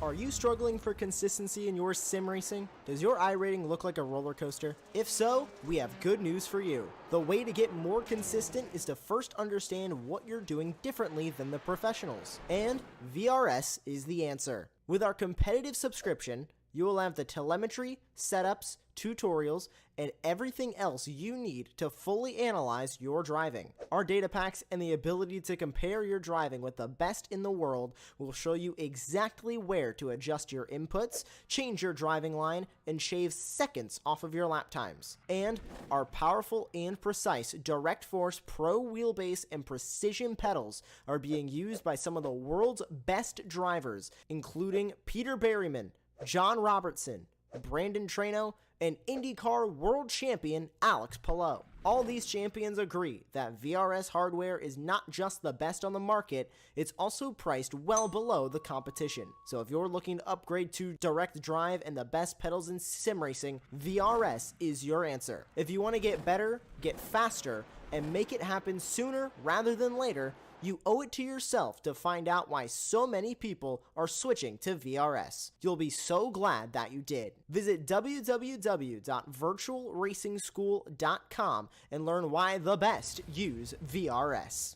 Are you struggling for consistency in your sim racing? Does your iRating look like a roller coaster? If so, we have good news for you. The way to get more consistent is to first understand what you're doing differently than the professionals. And VRS is the answer. With our competitive subscription, you will have the telemetry, setups, tutorials, and everything else you need to fully analyze your driving. Our data packs and the ability to compare your driving with the best in the world will show you exactly where to adjust your inputs, change your driving line, and shave seconds off of your lap times. And our powerful and precise Direct Force Pro wheelbase and precision pedals are being used by some of the world's best drivers, including Peter Berryman, John Robertson, Brandon Trano, and IndyCar World Champion Alex Palou. All these champions agree that VRS hardware is not just the best on the market, it's also priced well below the competition. So if you're looking to upgrade to direct drive and the best pedals in sim racing, VRS is your answer. If you want to get better, get faster, and make it happen sooner rather than later, you owe it to yourself to find out why so many people are switching to VRS. You'll be so glad that you did. Visit www.virtualracingschool.com and learn why the best use VRS.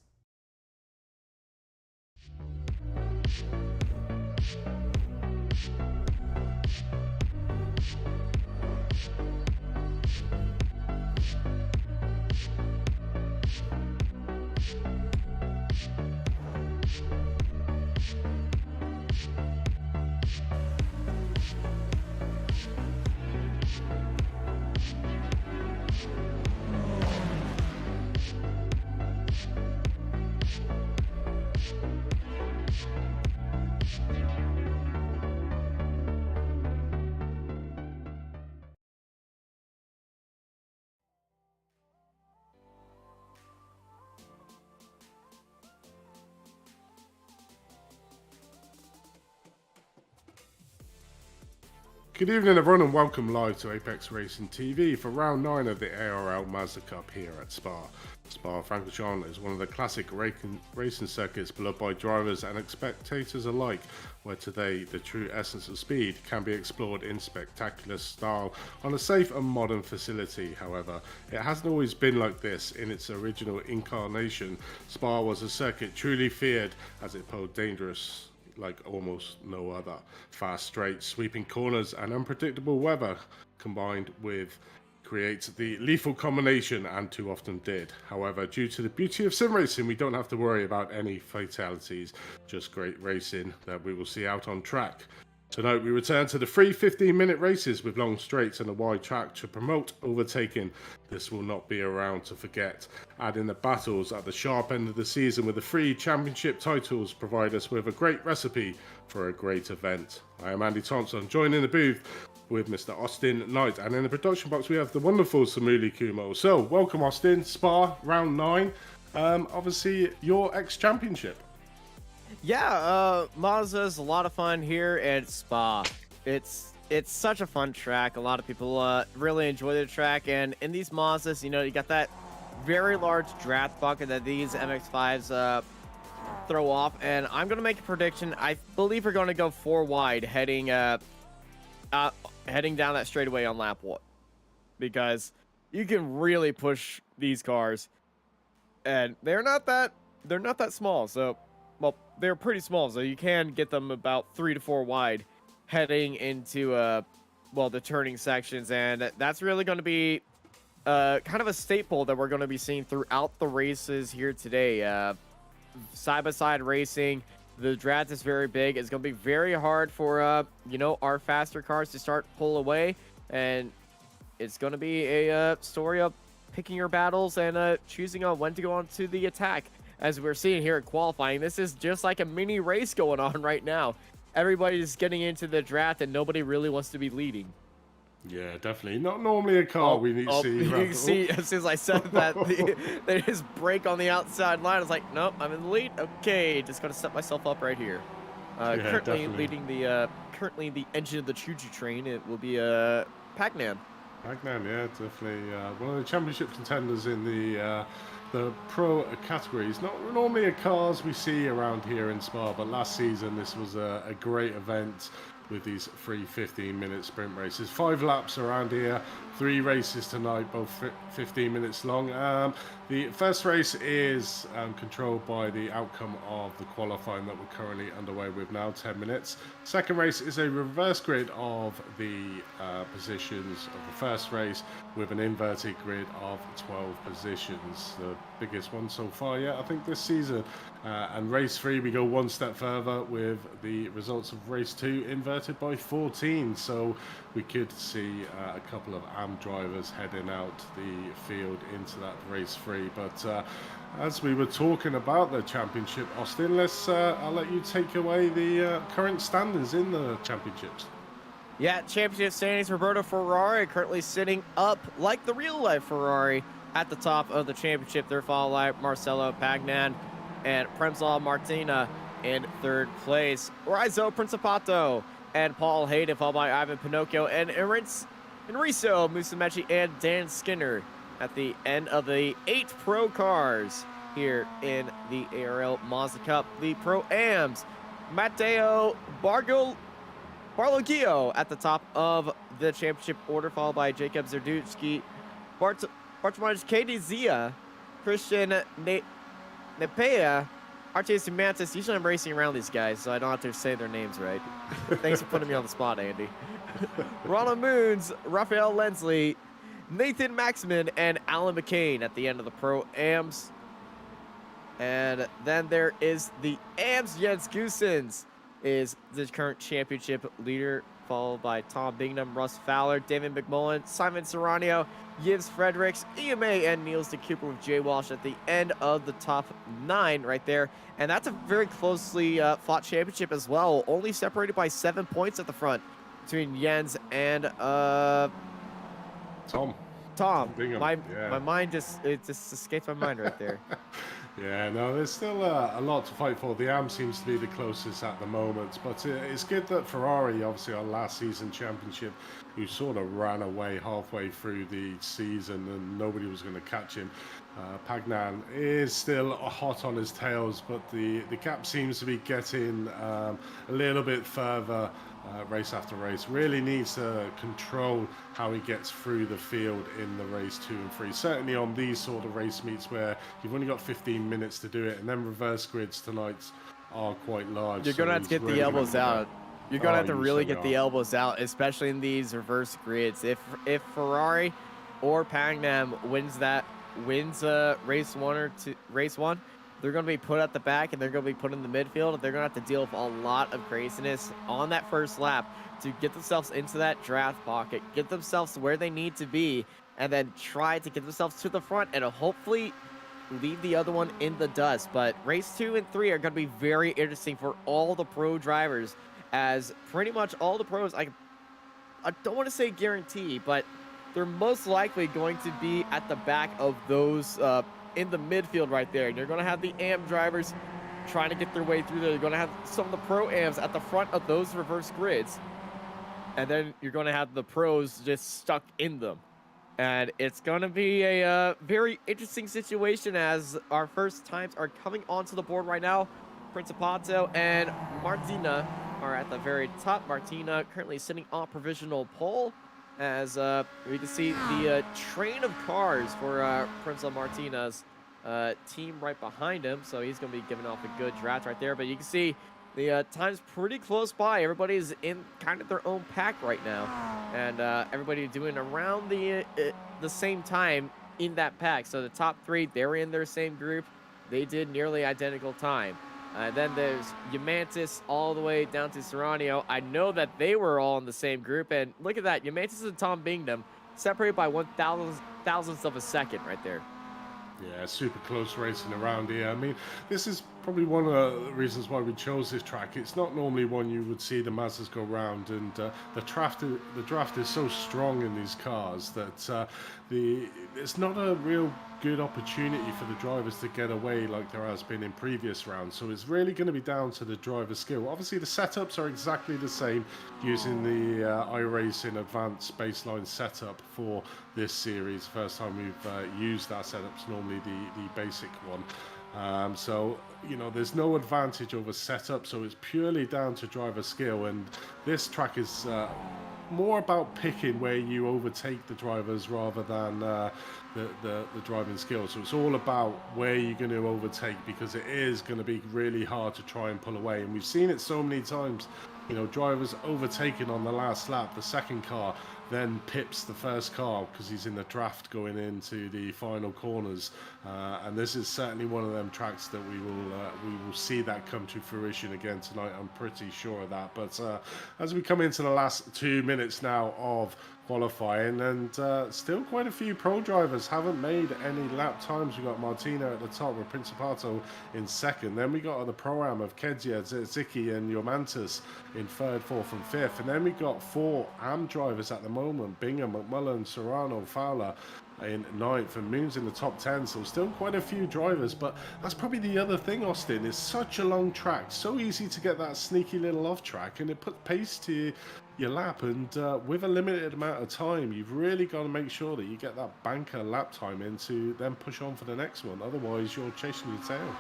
Good evening everyone and welcome live to Apex Racing TV for round 9 of the ARL Mazda Cup here at Spa. Spa-Francorchamps is one of the classic racing circuits beloved by drivers and spectators alike, where today the true essence of speed can be explored in spectacular style on a safe and modern facility. However, it hasn't always been like this. In its original incarnation, Spa was a circuit truly feared as it posed dangerous like almost no other. Fast straights, sweeping corners and unpredictable weather combined with creates the lethal combination, and too often did. However, due to the beauty of sim racing, we don't have to worry about any fatalities, just great racing that we will see out on track. Tonight we return to the 3 15-minute races with long straights and a wide track to promote overtaking. This will not be around to forget. Adding the battles at the sharp end of the season with the 3 championship titles provide us with a great recipe for a great event. I am Andy Thompson, joined in the booth with Mr. Austin Knight, and in the production box we have the wonderful Samuli Kumo. So welcome Austin, Spa, round 9, obviously your ex-championship. Yeah, Mazda's a lot of fun here at Spa. It's such a fun track. A lot of people really enjoy the track, and in these Mazdas, you know, you got that very large draft bucket that these MX-5s throw off, and I'm going to make a prediction. I believe we're going to go 4 wide heading down that straightaway on lap 1, because you can really push these cars, and they're not that small, so well, they're pretty small, so you can get them about 3 to 4 wide heading into well, the turning sections, and that's really going to be kind of a staple that we're going to be seeing throughout the races here today. Side-by-side racing, the draft is very big. It's going to be very hard for you know, our faster cars to start pull away, and it's going to be a story of picking your battles and choosing on when to go on to the attack. As we're seeing here at qualifying, this is just like a mini race going on right now. Everybody's getting into the draft and nobody really wants to be leading. Yeah, definitely. Not normally a car we need to see. You can see, as soon as I said that, they just break on the outside line. I was like, nope, I'm in the lead. Okay, just going to set myself up right here. Currently definitely. leading the, currently the engine of the choo-choo train, it will be Pac-Man. Magnan, yeah, definitely one of the championship contenders in the pro categories. Not normally a cars we see around here in Spa, but last season this was a great event with these 3 15-minute sprint races. 5 laps around here, 3 races tonight, both 15 minutes long. The first race is controlled by the outcome of the qualifying that we're currently underway with now, 10 minutes. Second race is a reverse grid of the positions of the first race with an inverted grid of 12 positions. The biggest one so far yet, I think, this season. And race 3, we go one step further with the results of race 2 inverted by 14. So we could see a couple of AM drivers heading out the field into that race 3. But as we were talking about the championship, Austin, I'll let you take away the current standings in the championships. Yeah, championship standings. Roberto Ferrari currently sitting up like the real life Ferrari at the top of the championship. They're followed by Marcelo Pagnan and Premslav Martina in third place. Rizo Principato and Paul Hayden, followed by Ivan Pinocchio and Enrico Musumeci and Dan Skinner at the end of the 8 pro cars here in the ARL Mazda Cup. The Pro-Ams, Matteo Barloggio at the top of the championship order, followed by Jacob Zerdutsky, Bartosz KDZ, Christian Nepea, Artis Mantis. Usually I'm racing around these guys, so I don't have to say their names right. Thanks for putting me on the spot, Andy. Ronald Moons, Raphael Lensley, Nathan Maxman, and Alan McCain at the end of the Pro-Ams. And then there is the AMS. Jens Goosens is the current championship leader, followed by Tom Bingham, Russ Fowler, David McMullen, Simon Serrano, Yves Fredericks, EMA, and Niels de Cooper with Jay Walsh at the end of the top 9 right there. And that's a very closely fought championship as well, only separated by 7 points at the front between Jens and Tom. Bingham. My mind just escaped my mind right there. Yeah, no, there's still a lot to fight for. The AM seems to be the closest at the moment, but it's good that Ferrari, obviously our last season championship, who sort of ran away halfway through the season and nobody was going to catch him. Pagnan is still hot on his tails, but the gap seems to be getting a little bit further race after race. Really needs to control how he gets through the field in the race 2 and 3. Certainly on these sort of race meets where you've only got 15 minutes to do it, and then reverse grids tonight are quite large. You're going to have to get the elbows out. You're going to have to really get the elbows out, especially in these reverse grids. If Ferrari or Pagnam wins race 1, they're going to be put at the back and they're going to be put in the midfield. They're going to have to deal with a lot of craziness on that first lap to get themselves into that draft pocket, get themselves where they need to be, and then try to get themselves to the front and hopefully leave the other one in the dust. But race 2 and 3 are going to be very interesting for all the pro drivers, as pretty much all the pros, I don't want to say guarantee, but they're most likely going to be at the back of those in the midfield right there. You're going to have the AM drivers trying to get their way through there. You're going to have some of the Pro-Ams at the front of those reverse grids. And then you're going to have the pros just stuck in them. And it's going to be a very interesting situation as our first times are coming onto the board right now. Principato and Martina are at the very top. Martina currently sitting on provisional pole, as we can see the train of cars for Prince Martina's team right behind him. So he's going to be giving off a good draft right there. But you can see the time's pretty close by. Everybody's in kind of their own pack right now. And everybody doing around the same time in that pack. So the top 3, they're in their same group. They did nearly identical time. Then there's Yamantis all the way down to Serrano. I know that they were all in the same group. And look at that. Yamantis and Tom Bingham separated by 1,000th of a second right there. Yeah, super close racing around here. I mean, this is probably one of the reasons why we chose this track. It's not normally one you would see the Mazdas go round, and the draft is so strong in these cars that it's not a real good opportunity for the drivers to get away like there has been in previous rounds. So it's really going to be down to the driver's skill. Obviously, the setups are exactly the same using the iRacing Advanced baseline setup for this series. First time we've used that setup. It's normally the basic one. So, you know, there's no advantage over setup, so it's purely down to driver skill, and this track is more about picking where you overtake the drivers rather than the driving skill. So it's all about where you're going to overtake, because it is going to be really hard to try and pull away, and we've seen it so many times. You know, drivers overtaken on the last lap, the second car then pips the first car because he's in the draft going into the final corners, and this is certainly one of them tracks that we will see that come to fruition again tonight. I'm pretty sure of that. But as we come into the last 2 minutes now of qualifying, and still quite a few pro drivers haven't made any lap times. We got Martina at the top with Principato in second, then we got the pro-am of Kedzia, Ziki and Yomantis in third, fourth and fifth, and then we got 4 AM drivers at the moment: Bingham, McMullen, Serrano, Fowler in ninth, and Moon's in the top 10. So still quite a few drivers, but that's probably the other thing, Austin. It's such a long track, so easy to get that sneaky little off track, and it puts pace to your lap, and with a limited amount of time, you've really got to make sure that you get that banker lap time in to then push on for the next one. Otherwise, you're chasing your tail.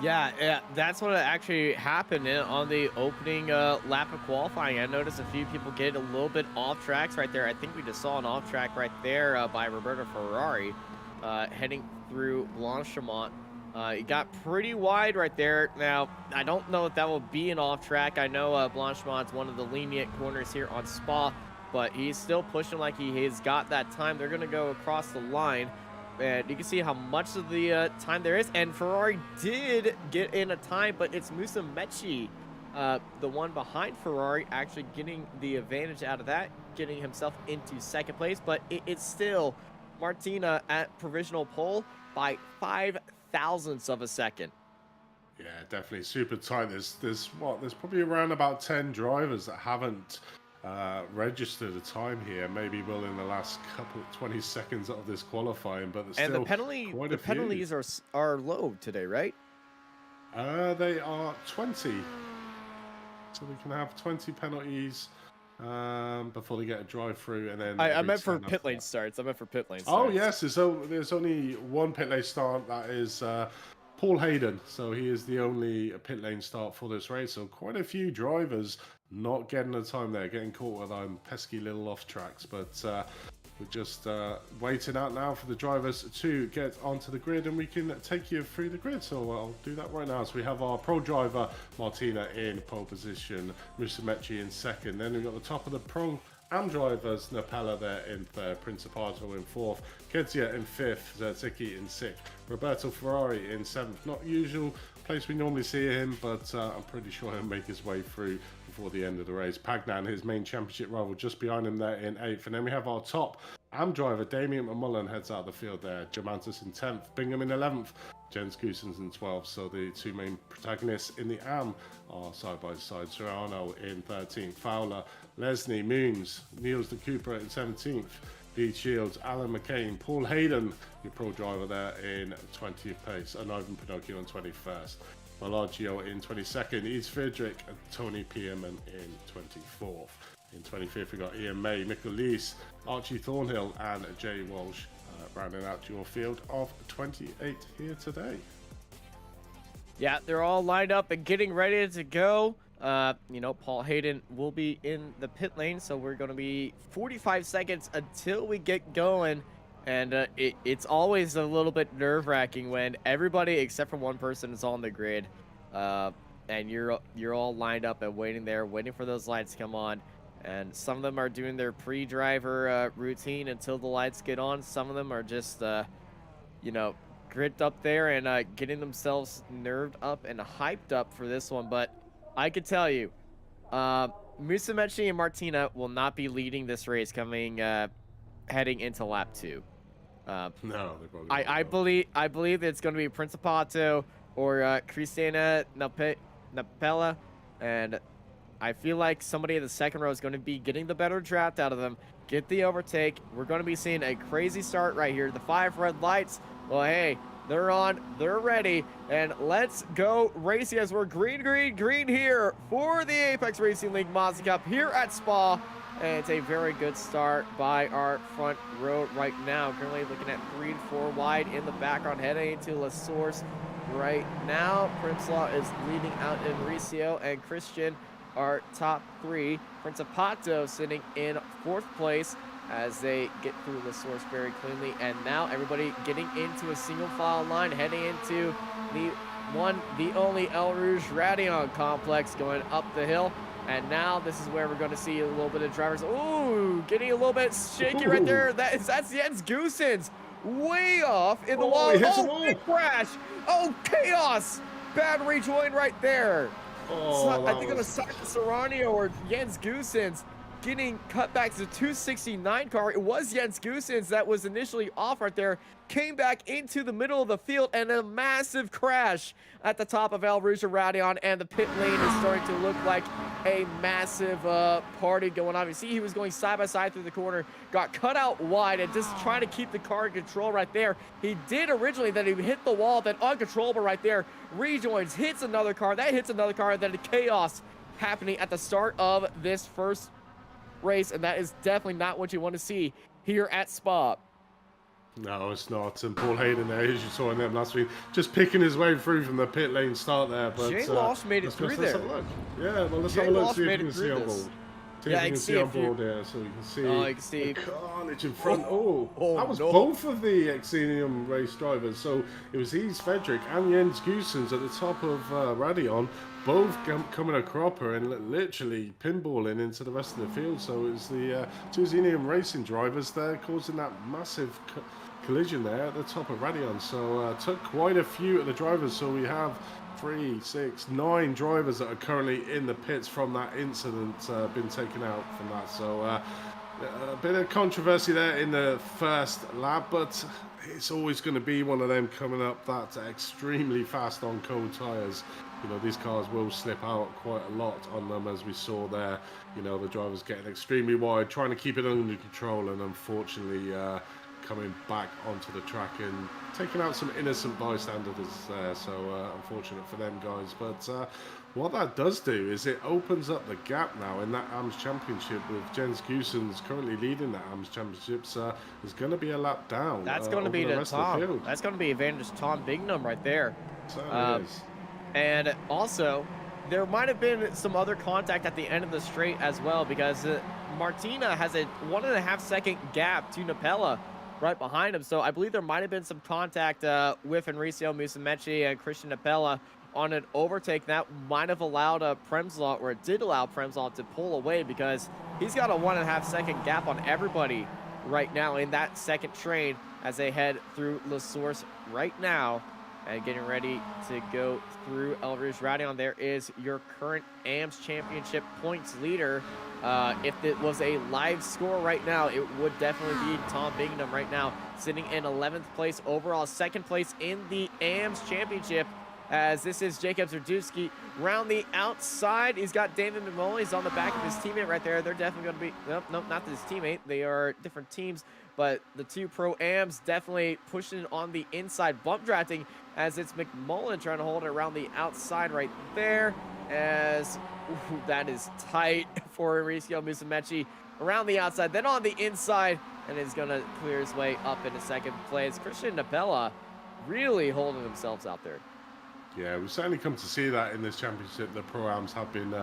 Yeah, that's what actually happened on the opening lap of qualifying. I noticed a few people get a little bit off tracks right there. I think we just saw an off track right there by Roberto Ferrari heading through Blanchimont. It got pretty wide right there. Now, I don't know if that will be an off track. I know Blanchimont's one of the lenient corners here on Spa, but he's still pushing like he has got that time. They're going to go across the line, and you can see how much of the time there is. And Ferrari did get in a time, but it's Musa Mecci, the one behind Ferrari, actually getting the advantage out of that, getting himself into second place. But it's still Martina at provisional pole by 5 thousandths of a second. Yeah, definitely super tight. There's probably around about 10 drivers that haven't registered a time here. Maybe will in the last couple 20 seconds of this qualifying, but and the penalties are low today, right? They are 20, so we can have 20 penalties before they get a drive through, and then I meant for pit lane starts. Oh yes, so there's only one pit lane start. That is Paul Hayden. So he is the only pit lane start for this race. So quite a few drivers not getting the time there, getting caught with pesky little off tracks. But we're just waiting out now for the drivers to get onto the grid, and we can take you through the grid. So I'll do that right now. So we have our pro driver Martina in pole position, Musa Mecci in second. Then we've got the top of the pro AM drivers, Napella there in third, Principato in fourth, Kedzia in fifth, Ziki in sixth, Roberto Ferrari in seventh. Not usual place we normally see him, but I'm pretty sure he'll make his way through before the end of the race. Pagnan, his main championship rival, just behind him there in eighth. And then we have our top AM driver, Damien McMullen, heads out of the field there. Germantis in 10th, Bingham in 11th, Jens Goosens in 12th. So the two main protagonists in the AM are side by side. Serrano in 13th, Fowler, Lesney, Moons, Niels de Cooper in 17th, Pete Shields, Alan McCain, Paul Hayden, your pro driver there in 20th place, and Ivan Pinocchio in 21st. Malagio in 22nd, East Friedrich and Tony Pierman in 24th. In 25th, we got Ian May, Mikkel Lees, Archie Thornhill, and Jay Walsh rounding out your field of 28 here today. Yeah, they're all lined up and getting ready to go. You know, Paul Hayden will be in the pit lane, so we're going to be 45 seconds until we get going. And it's always a little bit nerve-wracking when everybody except for one person is on the grid, and you're all lined up and waiting there, waiting for those lights to come on. And some of them are doing their pre-driver routine until the lights get on. Some of them are just, you know, gripped up there and getting themselves nerved up and hyped up for this one. But I could tell you, Musumeci and Martina will not be leading this race heading into lap 2. No, they probably I won't. I believe it's going to be Principato or Cristina Napella, and I feel like somebody in the second row is going to be getting the better draft out of them. Get the overtake. We're going to be seeing a crazy start right here. The 5 red lights. Well, hey, they're on. They're ready. And let's go racing as we're green here for the Apex Racing League Mazda Cup here at Spa. And it's a very good start by our front row right now. Currently looking at 3 and 4 wide in the background, heading into La Source right now. Primslaw is leading out in Mauricio, and Christian are top 3. Principato sitting in 4th place as they get through La Source very cleanly. And now everybody getting into a single file line, heading into the only El Rouge Radion complex going up the hill. And now this is where we're going to see a little bit of drivers. Ooh, getting a little bit shaky right there. That's Jens Goosens way off in the wall. Oh, big crash. Oh, chaos. Bad rejoin right there. Oh, I think on the side of Serrano or Jens Goosens getting cut back to the 269 car. It was Jens Goosens that was initially off right there. Came back into the middle of the field, and a massive crash at the top of El Rouge Radion, and the pit lane is starting to look like a massive party going on. You see, he was going side by side through the corner, got cut out wide, and just trying to keep the car in control right there. He did originally, then he hit the wall, then uncontrollable right there, rejoins, hits another car, that hits another car, and then the chaos happening at the start of this first race, and that is definitely not what you want to see here at Spa. No, it's not. And Paul Hayden there, as you saw in them last week, just picking his way through from the pit lane start there. But Jay Walsh made it through there. Yeah, well, let's have a look, see if you can see on board. See if you can see on board there, so you can see the carnage in front. Oh, that was both of the Xenium race drivers. So it was Yves Frederick and Jens Goosens at the top of Radion, both coming a cropper and literally pinballing into the rest of the field. So it was the 2 Xenium racing drivers there causing that massive collision there at the top of Radion. So took quite a few of the drivers. So we have 3, 6, 9 drivers that are currently in the pits from that incident been taken out from that. So a bit of controversy there in the first lap, but it's always going to be one of them coming up that's extremely fast on cold tyres. You know, these cars will slip out quite a lot on them, as we saw there. You know, the drivers getting extremely wide, trying to keep it under control, and unfortunately coming back onto the track and taking out some innocent bystanders there. So unfortunate for them guys. But what that does do is it opens up the gap now in that AMS Championship, with Jens Goosens currently leading that AMS Championships. There's going to be a lap down. That's going to be to Tom. That's going to be advantage Tom Bignum right there. Certainly is. And also, there might have been some other contact at the end of the straight as well, because Martina has a 1.5 second gap to Napella right behind him. So I believe there might have been some contact with Enrico Musumeci and Christian Napella on an overtake. That might have allowed Premslaw, or it did allow Premslaw to pull away, because he's got a 1.5 second gap on everybody right now in that second train as they head through La Source right now and getting ready to go through El Rouge Radion. There is your current AMS Championship points leader. If it was a live score right now, it would definitely be Tom Bignum right now, sitting in 11th place overall, 2nd place in the AMS Championship, as this is Jacob Zerdowski. Round the outside, he's got David McMullen. He's on the back of his teammate right there. They're definitely going to be, nope, not his teammate. They are different teams, but the 2 Pro-Ams definitely pushing on the inside, bump drafting, as it's McMullen trying to hold it around the outside right there, as that is tight for Enrico Musumeci around the outside, then on the inside, and is going to clear his way up into 2nd place. Christian Napella really holding themselves out there. Yeah, we've certainly come to see that in this championship. The Pro-Ams have been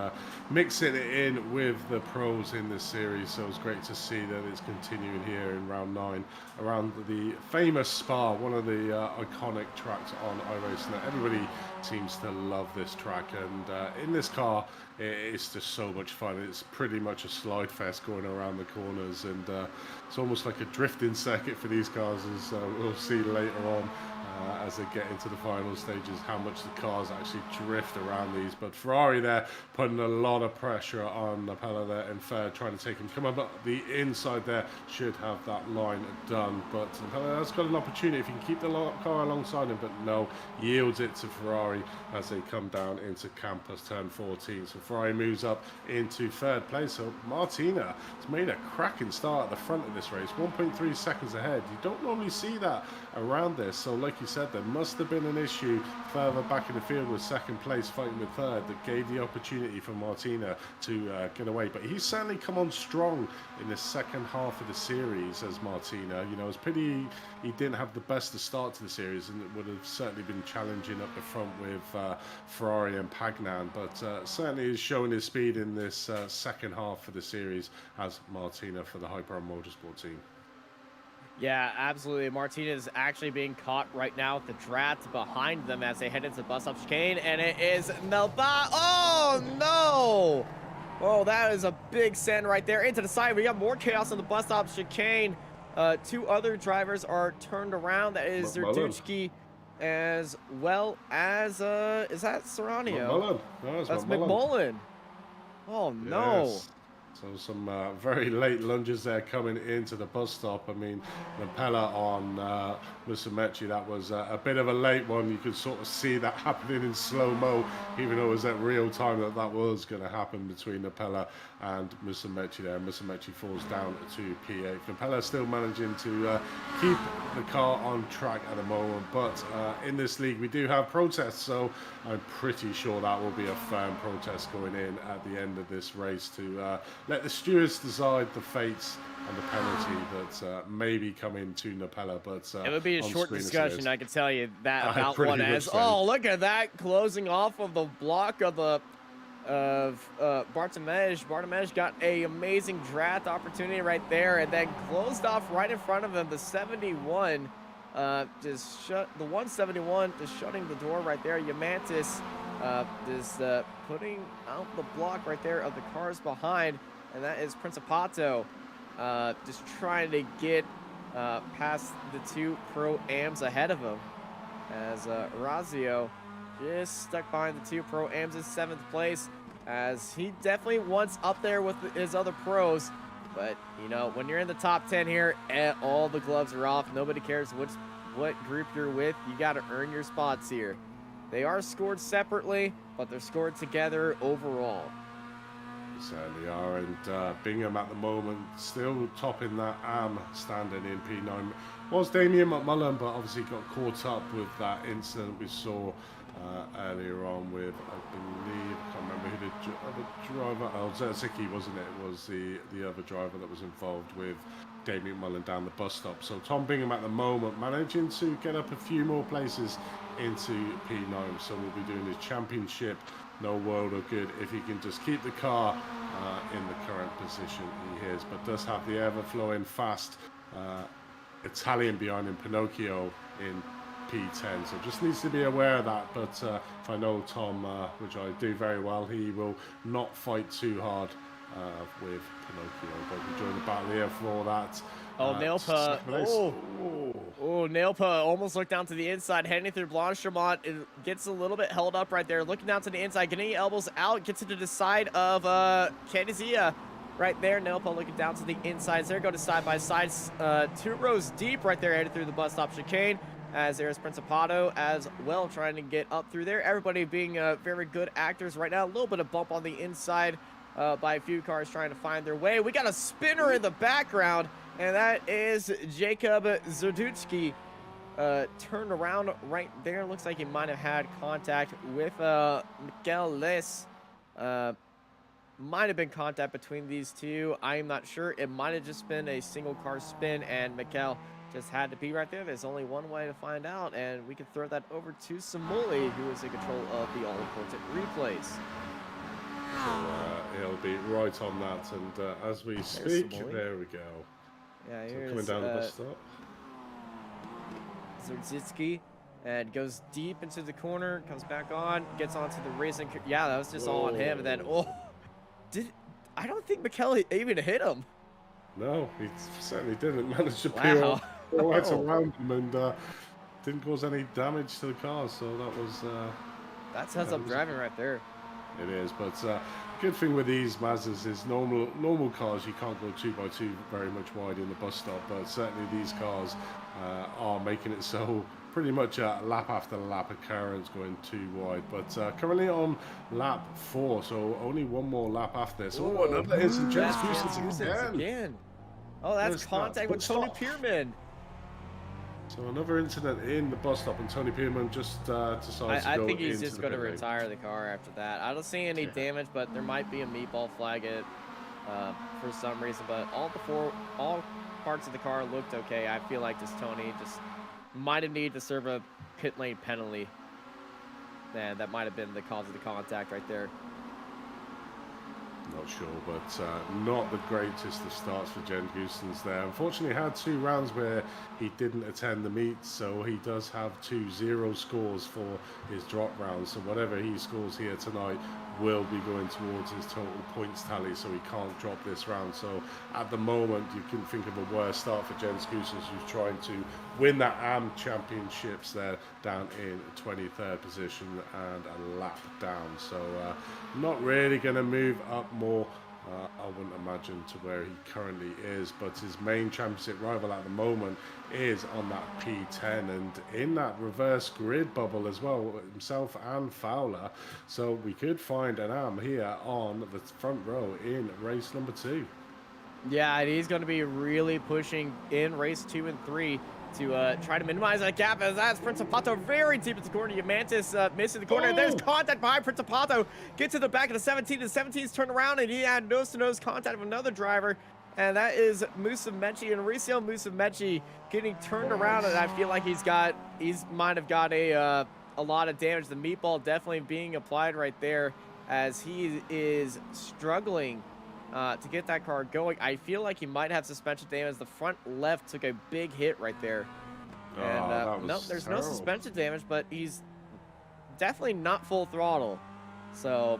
mixing it in with the pros in this series, so it's great to see that it's continuing here in round 9 around the famous Spa, one of the iconic tracks on iRacing. Everybody seems to love this track, and in this car it's just so much fun. It's pretty much a slide fest going around the corners, and it's almost like a drifting circuit for these cars, as we'll see later on. as they get into the final stages, how much the cars actually drift around these. But Ferrari there putting a lot of pressure on Napella there in third, trying to take him. Come up the inside there, should have that line done. But Napella has got an opportunity if he can keep the car alongside him, but no, yields it to Ferrari as they come down into Campus turn 14. So Ferrari moves up into third place. So Martina has made a cracking start at the front of this race, 1.3 seconds ahead. You don't normally see that around this. So like you said, there must have been an issue further back in the field with second place fighting with third that gave the opportunity for Martina to get away. But he's certainly come on strong in the second half of the series as Martina. You know, it's pretty, he didn't have the best of start to the series, and it would have certainly been challenging up the front with Ferrari and Pagnan, but certainly is showing his speed in this second half of the series as Martina for the Hyper Motorsport team. Yeah, absolutely. Martinez actually being caught right now with the Drat behind them as they head into the bus stop chicane, and it is Melba. Oh no! Oh, that is a big send right there into the side. We got more chaos on the bus stop chicane. Two other drivers are turned around. That is Zerduchki as well as is that Serranio? McMullen. No, that's McMullen. Oh no. Yes. So some very late lunges there coming into the bus stop. I mean, Napella on Musumeci, that was a bit of a late one. You could sort of see that happening in slow-mo, even though it was at real time that was going to happen between Napella and Musumeci there. Musumeci falls down to P8. Napella still managing to keep the car on track at the moment, but in this league we do have protests, so I'm pretty sure that will be a firm protest going in at the end of this race to let the stewards decide the fates and the penalty that may be coming to Napella. But it would be a short discussion, I can tell you that about one as. Oh, look at that closing off of the block of the Bartomej. Bartomej got a amazing draft opportunity right there, and then closed off right in front of him. The 71 just shut the 171, just shutting the door right there. Yamantis is putting out the block right there of the cars behind, and that is Principato just trying to get past the two Pro-Ams ahead of him, as Razio just stuck behind the two Pro-Ams in 7th place, as he definitely wants up there with his other pros. But, you know, when you're in the top 10 here, all the gloves are off. Nobody cares what group you're with. You got to earn your spots here. They are scored separately, but they're scored together overall. They certainly are, and Bingham at the moment still topping that AM standing in P9. Was Damien McMullen, but obviously got caught up with that incident we saw earlier on with, I believe, I can't remember who the other driver, oh, Zerzicki, wasn't it? It was the other driver that was involved with Damien Mullen down the bus stop. So Tom Bingham at the moment managing to get up a few more places into P9. So we'll be doing his championship, no world of good if he can just keep the car in the current position he is. But does have the ever-flowing fast Italian behind him, Pinocchio, in P10, so just needs to be aware of that. But if I know Tom, which I do very well, he will not fight too hard with Pinocchio, but we join the battle here for that. Oh, Nailpa. Oh, Nailpa almost looked down to the inside, heading through Blanchemont. It gets a little bit held up right there, looking down to the inside, getting elbows out, gets into the side of Canizia. Right there, Nailpa looking down to the insides. There go to side by side, 2 rows deep right there, headed through the bus stop chicane. As there's Principato as well, trying to get up through there. Everybody being very good actors right now. A little bit of bump on the inside by a few cars trying to find their way. We got a spinner in the background, and that is Jacob Zerduchki. Turned around right there. Looks like he might have had contact with Miguel Les. Might have been contact between these two. I am not sure. It might have just been a single car spin, and Miguel just had to be right there. There's only one way to find out, and we can throw that over to Samuli, who is in control of the all-important replays. So he'll be right on that, and as we speak, there we go. Yeah, so here's coming down the bus stop. Zerdzitsky, and goes deep into the corner, comes back on, gets onto the racing. Yeah, that was just all on him, and then I don't think Mikel even hit him. No, he certainly didn't manage to peel right around him, and didn't cause any damage to the cars, so that was... That's heads-up driving right there. It is, but good thing with these Mazdas is normal cars, you can't go 2x2 very much wide in the bus stop, but certainly these cars are making it so pretty much a lap after lap occurrence going too wide. But currently on lap 4, so only one more lap after this. Oh, another instant Jens again. Oh, that's contact with Tony Pierman. So another incident in the bus stop, and Tony Pierman just decides to go into I think he's just going to retire the car after that. I don't see any damage, but there might be a meatball flag for some reason. But all parts of the car looked okay. I feel like Tony just might have needed to serve a pit lane penalty. And that might have been the cause of the contact right there. Not sure, but not the greatest of starts for Jen Goosens there. Unfortunately, had 2 rounds where he didn't attend the meet, so he does have 2 0 scores for his drop rounds. So whatever he scores here tonight will be going towards his total points tally, so he can't drop this round. So at the moment, you can think of a worse start for Jens Goosens, who's trying to win that AM championships there, down in 23rd position and a lap down. So not really going to move up more, I wouldn't imagine, to where he currently is, but his main championship rival at the moment is on that P10 and in that reverse grid bubble as well, himself and Fowler. So we could find an AM here on the front row in race number 2. Yeah, and he's going to be really pushing in race 2 and 3 to try to minimize that gap, as that's Principato very deep into the corner. Mantis missing the corner. There's contact behind Principato. Get to the back of the 17. The 17's turned around, and he had nose-to-nose contact with another driver, and that is Musumeci. And Mauricio Musumeci getting turned around, and I feel like he might have got a lot of damage. The meatball definitely being applied right there, as he is struggling to get that car going. I feel like he might have suspension damage. The front left took a big hit right there. And no, there's no suspension damage, but he's definitely not full throttle. So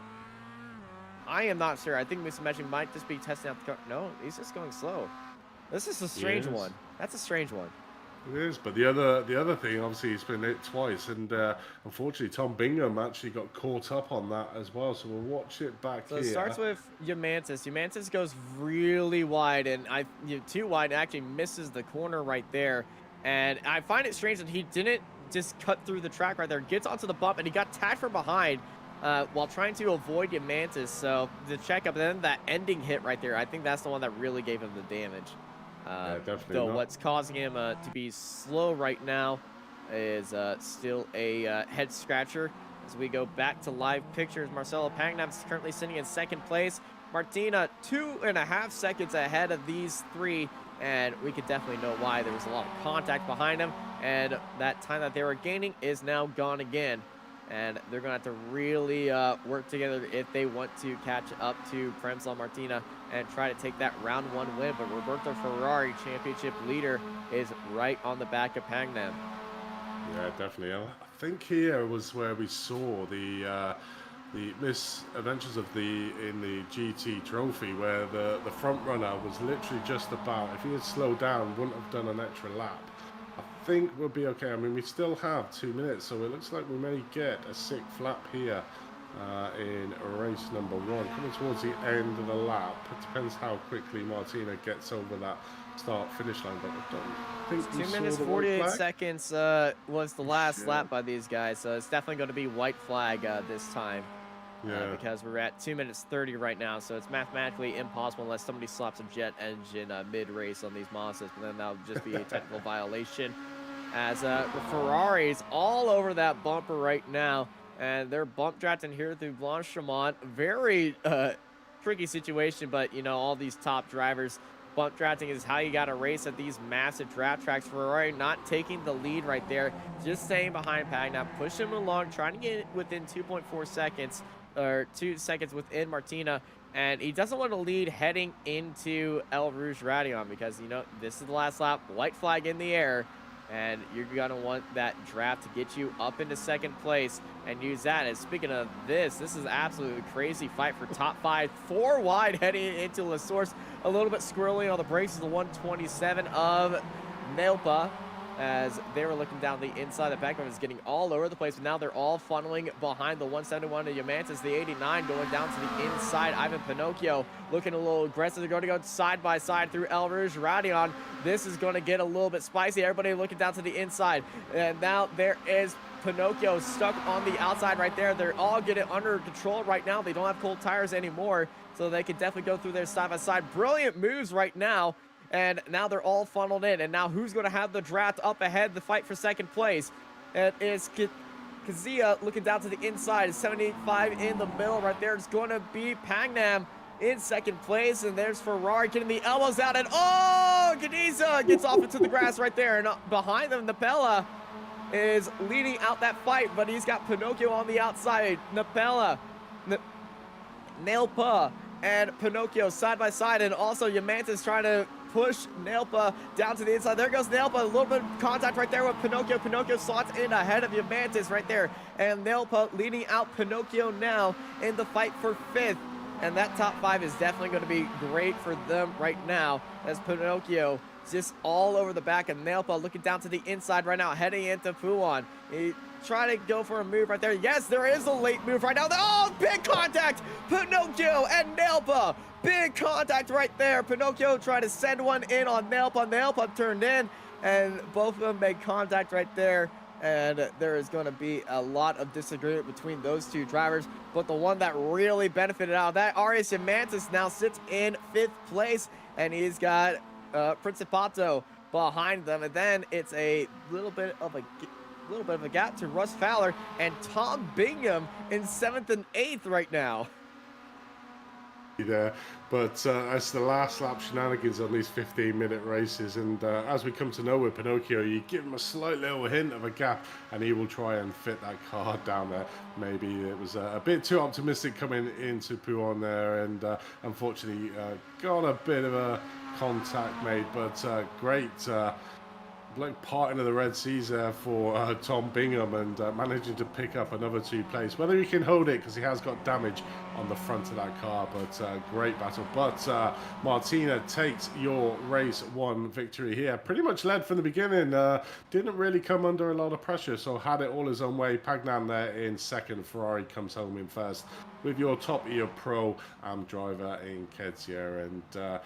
I am not sure. I think Musumeci might just be testing out the car. No, he's just going slow. This is a strange one. That's a strange one. It is, but the other thing, obviously, he's been hit twice, and unfortunately, Tom Bingham actually got caught up on that as well. So we'll watch it back here. So it starts with Yamantis. Yamantis goes really wide, and too wide, and actually misses the corner right there. And I find it strange that he didn't just cut through the track right there. Gets onto the bump, and he got tagged from behind while trying to avoid Yamantis. So the checkup, and then that ending hit right there, I think that's the one that really gave him the damage. Yeah, definitely though what's causing him to be slow right now is still a head scratcher. As we go back to live pictures, Marcelo Pagnam is currently sitting in 2nd place. Martina 2.5 seconds ahead of these 3, and we could definitely know why. There was a lot of contact behind him, and that time that they were gaining is now gone again. And they're going to have to really work together if they want to catch up to Premsla Martina and try to take that round 1 win. But Roberto Ferrari, championship leader, is right on the back of Pagnam. Yeah, definitely. I think here was where we saw the misadventures in the GT trophy, where the front runner was literally just about, if he had slowed down, wouldn't have done an extra lap. I think we'll be okay. I mean, we still have 2 minutes, so it looks like we may get a 6th lap here in race number 1, coming towards the end of the lap. It depends how quickly Martina gets over that start-finish line, but I don't think 2 minutes 48 seconds was the last lap by these guys, so it's definitely going to be white flag this time. Because we're at 2 minutes 30 right now, so it's mathematically impossible unless somebody slaps a jet engine mid-race on these Mazdas, but then that would just be a technical violation. As Ferrari's all over that bumper right now, and they're bump drafting here through Blanchimont. Very tricky situation, but all these top drivers, bump drafting is how you got to race at these massive draft tracks. Ferrari not taking the lead right there, just staying behind Pagnam, pushing him along, trying to get within 2.4 seconds. Or 2 seconds within Martina, and he doesn't want to lead heading into El Rouge Radion, because this is the last lap, white flag in the air, and you're gonna want that draft to get you up into 2nd place and use that. And speaking of this is absolutely crazy fight for top 5, 4 wide heading into La Source. A little bit squirrely on the brakes is the 127 of Nelpa. as they were looking down the inside. The background is getting all over the place, but now they're all funneling behind the 171 of Yamantis, the 89 going down to the inside. Ivan Pinocchio looking a little aggressive. They're going to go side by side through El Rouge Radion. This is going to get a little bit spicy. Everybody looking down to the inside, and now there is Pinocchio stuck on the outside right there. They're all getting under control right now. They don't have cold tires anymore, so they can definitely go through there side by side. Brilliant moves right now. And now they're all funneled in. And now who's going to have the draft up ahead, the fight for second place? It is Kazia looking down to the inside. 75 in the middle right there. It's going to be Pangnam in second place. And there's Ferrari getting the elbows out. And oh, Gadiza gets off into the grass right there. And behind them, Napella is leading out that fight. But he's got Pinocchio on the outside. Napella, Nailpa, and Pinocchio side by side. And also Yamantis trying to push Nailpa down to the inside. There goes Nailpa. A little bit of contact right there with Pinocchio. Pinocchio slots in ahead of Yamantis right there. And Nailpa leading out Pinocchio now in the fight for fifth. And that top five is definitely going to be great for them right now, as Pinocchio is just all over the back of Nailpa, looking down to the inside right now, heading into Fuon. He trying to go for a move right there. Yes, there is a late move right now. Oh, big contact! Pinocchio and Nailpa. Big contact right there. Pinocchio tried to send one in on Nailpa. Nailpa turned in, and both of them made contact right there. And there is going to be a lot of disagreement between those two drivers. But the one that really benefited out of that, Arias Mantis, now sits in fifth place, and he's got Principato behind them. And then it's a little bit of a gap to Russ Fowler and Tom Bingham in 7th and 8th right now. There, but it's the last lap shenanigans on these 15-minute races, and as we come to know with Pinocchio, you give him a slight little hint of a gap and he will try and fit that car down there. Maybe it was a bit too optimistic coming into Puon there, and unfortunately got a bit of a contact made, but great like parting of the Red Seas there for Tom Bingham, and managing to pick up another 2 place. Whether he can hold it, because he has got damage on the front of that car, but great battle. But Martina takes your race 1 victory here. Pretty much led from the beginning, didn't really come under a lot of pressure, so had it all his own way. Pagnan there in second, Ferrari comes home in first with your top of your pro-am driver in Ketia, and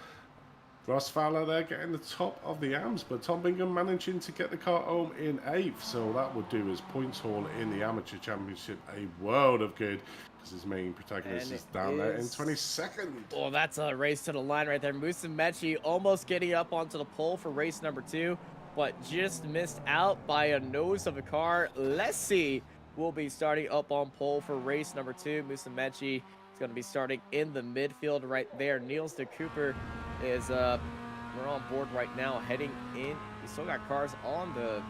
Ross Fowler there getting the top of the AMs, but Tom Bingham managing to get the car home in 8th, so that would do his points haul in the Amateur Championship a world of good, because his main protagonist is down there in 22nd. Oh, that's a race to the line right there. Musa Mechi almost getting up onto the pole for race number 2, but just missed out by a nose of a car. Lessie will be starting up on pole for race number 2. Musa Mechi is going to be starting in the midfield right there. Niels de Cooper is we're on board right now, heading in. We still got cars on the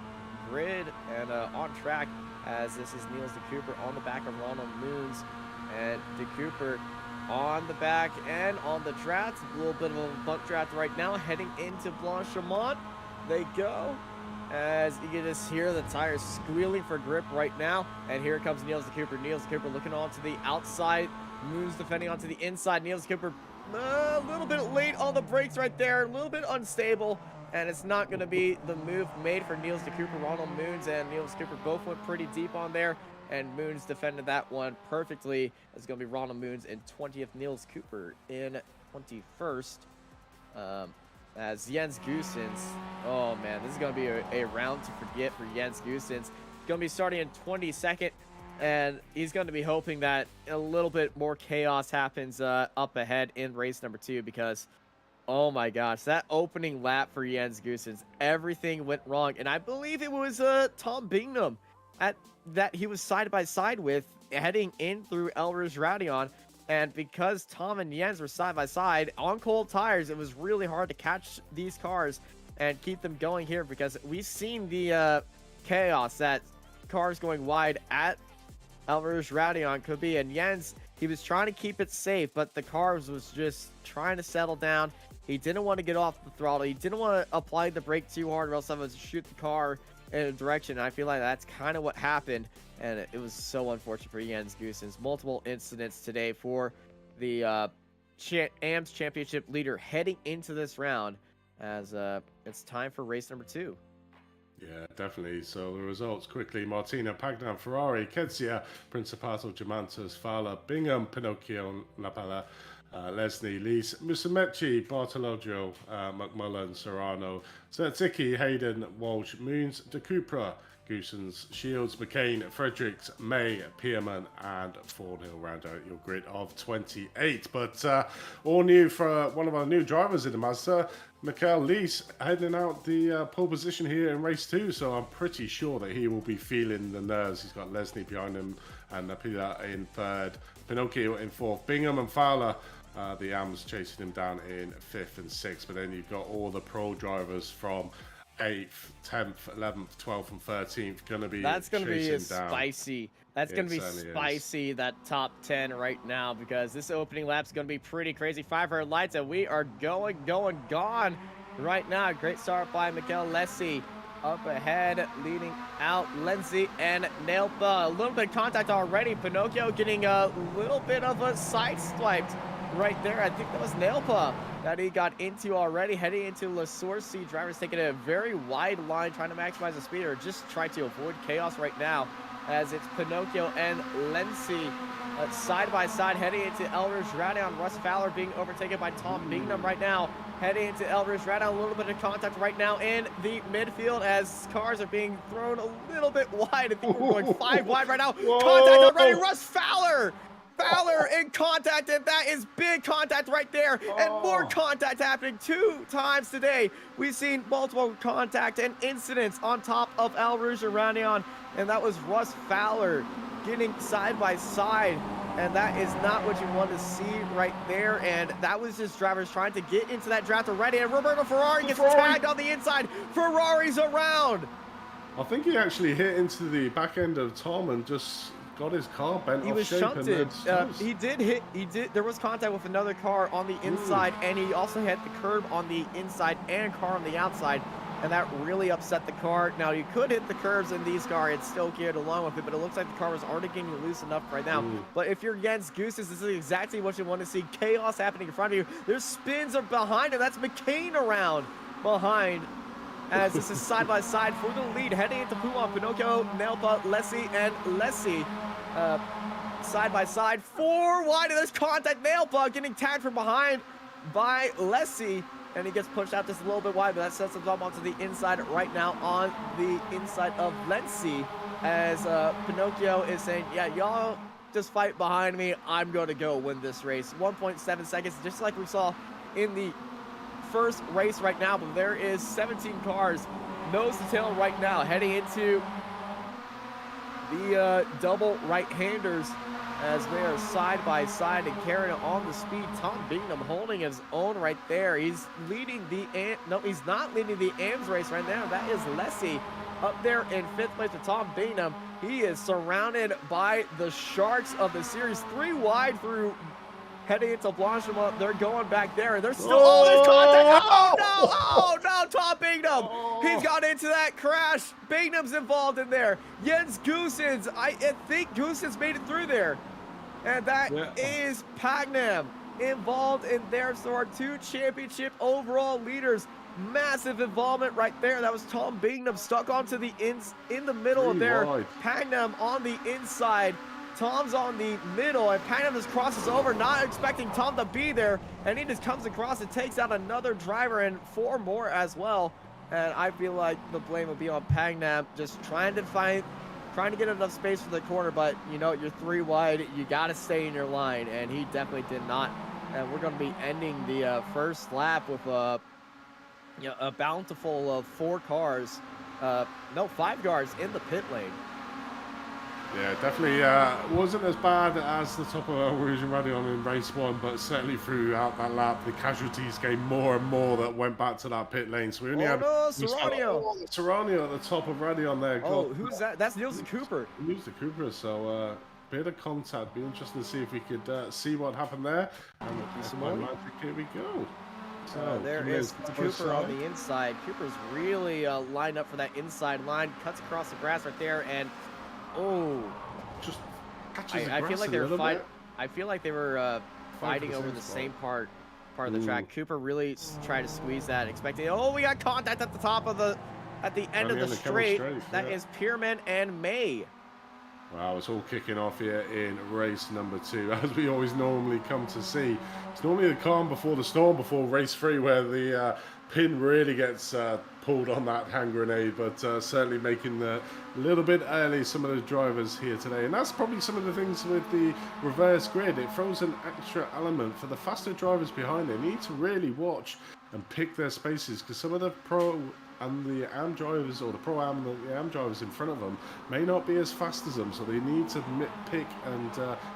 grid and on track, as this is Niels de Cooper on the back of Ronald Moons, and de Cooper on the back and on the draft. A little bit of a bump draft right now, heading into Blanchimont. They go, as you can just hear the tires squealing for grip right now. And here comes Niels de Cooper. Niels de Cooper looking onto the outside, Moons defending onto the inside. Niels de Cooper a little bit late on the brakes right there, a little bit unstable, and it's not going to be the move made for Niels de Cooper. Ronald Moons and Niels de Cooper both went pretty deep on there, and Moons defended that one perfectly. It's going to be Ronald Moons in 20th, Niels Cooper in 21st. As Jens Goosens, oh man, this is going to be a round to forget for Jens Goosens. Going to be starting in 22nd. And he's going to be hoping that a little bit more chaos happens up ahead in race number 2, because, oh my gosh, that opening lap for Jens Goosens, everything went wrong. And I believe it was Tom Bingham that he was side by side with heading in through El Rouge Radion. And because Tom and Jens were side by side on cold tires, it was really hard to catch these cars and keep them going here, because we've seen the chaos that cars going wide at El Rouge Radion could be. And Jens, he was trying to keep it safe, but the car was just trying to settle down. He didn't want to get off the throttle. He didn't want to apply the brake too hard, or else someone would shoot the car in a direction. And I feel like that's kind of what happened, and it was so unfortunate for Jens Goosens. Multiple incidents today for the AMS Championship leader heading into this round, as it's time for race number 2. Yeah, definitely. So the results quickly: Martina Pagnan, Ferrari; Kezia, Principato, Germantus, Fala, Bingham, Pinocchio, Napala, Lesney, Lees, Musumeci, Bartologio, McMullen, Serrano, Zerticki, Hayden, Walsh, Moons, De Cupra, Goosens, Shields, McCain, Fredericks, May, Pierman, and Thornhill round out your grid of 28. But all new for one of our new drivers in the Mazda, Mikael Lees, heading out the pole position here in race 2. So I'm pretty sure that he will be feeling the nerves. He's got Lesney behind him and Napila in 3rd, Pinocchio in 4th, Bingham and Fowler. The AMs chasing him down in 5th and 6th. But then you've got all the pro drivers from 8th, 10th, 11th, 12th, and 13th going to be spicy. That's going to be spicy, that top 10 right now, because this opening lap's going to be pretty crazy. 500 lights, and we are gone right now. Great start by Mikael Lessie. Up ahead, leading out Lenzi and Nailpa. A little bit of contact already. Pinocchio getting a little bit of a side swiped right there. I think that was Nailpa that he got into already, heading into La Source. Drivers taking a very wide line, trying to maximize the speed, or just try to avoid chaos right now, as it's Pinocchio and Lenzi side by side, heading into Elridge Radion. Russ Fowler being overtaken by Tom Bingham right now, heading into Elridge Radion. A little bit of contact right now in the midfield, as cars are being thrown a little bit wide. I think we're going 5 wide right now. Whoa. Contact already. Russ Fowler in contact, and that is big contact right there, and more contact happening 2 times today. We've seen multiple contact and incidents on top of Al Rouge Radion, and that was Russ Fowler getting side by side, and that is not what you want to see right there. And that was just drivers trying to get into that draft already, and Roberto Ferrari gets tagged on the inside. Ferrari's around. I think he actually hit into the back end of Tom and just got his car bent off shape. Shunted. There was contact with another car on the inside, and he also hit the curb on the inside and car on the outside, and that really upset the car. Now, you could hit the curbs in these cars and still get along with it, but it looks like the car was already getting loose enough right now. But if you're Jens Gooses, this is exactly what you want to see. Chaos happening in front of you. There's spins are behind him. That's McCain around behind, as this is side by side for the lead, heading into Puan, Pinocchio, Nelpa, Lessie, and Lessie side by side. 4 wide, and there's contact. Nelpa getting tagged from behind by Lessie, and he gets pushed out just a little bit wide, but that sets him up onto the inside right now on the inside of Lenzi, as Pinocchio is saying, yeah, y'all just fight behind me. I'm going to go win this race. 1.7 seconds, just like we saw in the first race right now, but there is 17 cars nose to tail right now, heading into the double right-handers, as they are side by side and carrying on the speed. Tom Bingham holding his own right there. He's leading the he's not leading the AMS race right now. That is Lessie up there in 5th place with Tom Bingham. He is surrounded by the sharks of the series. 3 wide through, heading into Blanchimont. They're going back there, and they're still, there's contact. Oh no, Tom Bingham. He's got into that crash. Bingham's involved in there. Jens Goosens, I think Goosens made it through there. And that is Pagnam involved in there. So our 2 championship overall leaders, massive involvement right there. That was Tom Bingham stuck onto the in the middle of there. Pagnam on the inside. Tom's on the middle, and Pagnam just crosses over, not expecting Tom to be there, and he just comes across and takes out another driver and 4 more as well. And I feel like the blame will be on Pagnam, just trying to get enough space for the corner, but you know, you're 3 wide, you got to stay in your line, and he definitely did not. And we're going to be ending the first lap with a bountiful of 4 cars, 5 cars in the pit lane. Yeah, definitely wasn't as bad as the top of Rouge and Radion in race 1, but certainly throughout that lap, the casualties came more and more that went back to that pit lane. So we only had Serrano at the top of Radion there. Who's that? That's Nielsen Cooper. Nielsen Cooper, so bit of contact. Be interesting to see if we could see what happened there. And here we go. So there is Cooper on the inside. Cooper's really lined up for that inside line, cuts across the grass right there, and just catches I feel like they were fighting. I feel like they were fighting over the same part of the track. Cooper really tried to squeeze that, expecting. Oh, we got contact at the top of the at the end of the straight. That is Pierman and May. Wow, it's all kicking off here in race number 2, as we always normally come to see. It's normally the calm before the storm before race 3, where the pin really gets pulled on that hand grenade, but certainly making the little bit early some of the drivers here today. And that's probably some of the things with the reverse grid. It throws an extra element for the faster drivers behind it. They need to really watch and pick their spaces, because some of the pro and the AM drivers, or the Pro-Am and the AM drivers in front of them, may not be as fast as them, so they need to pick and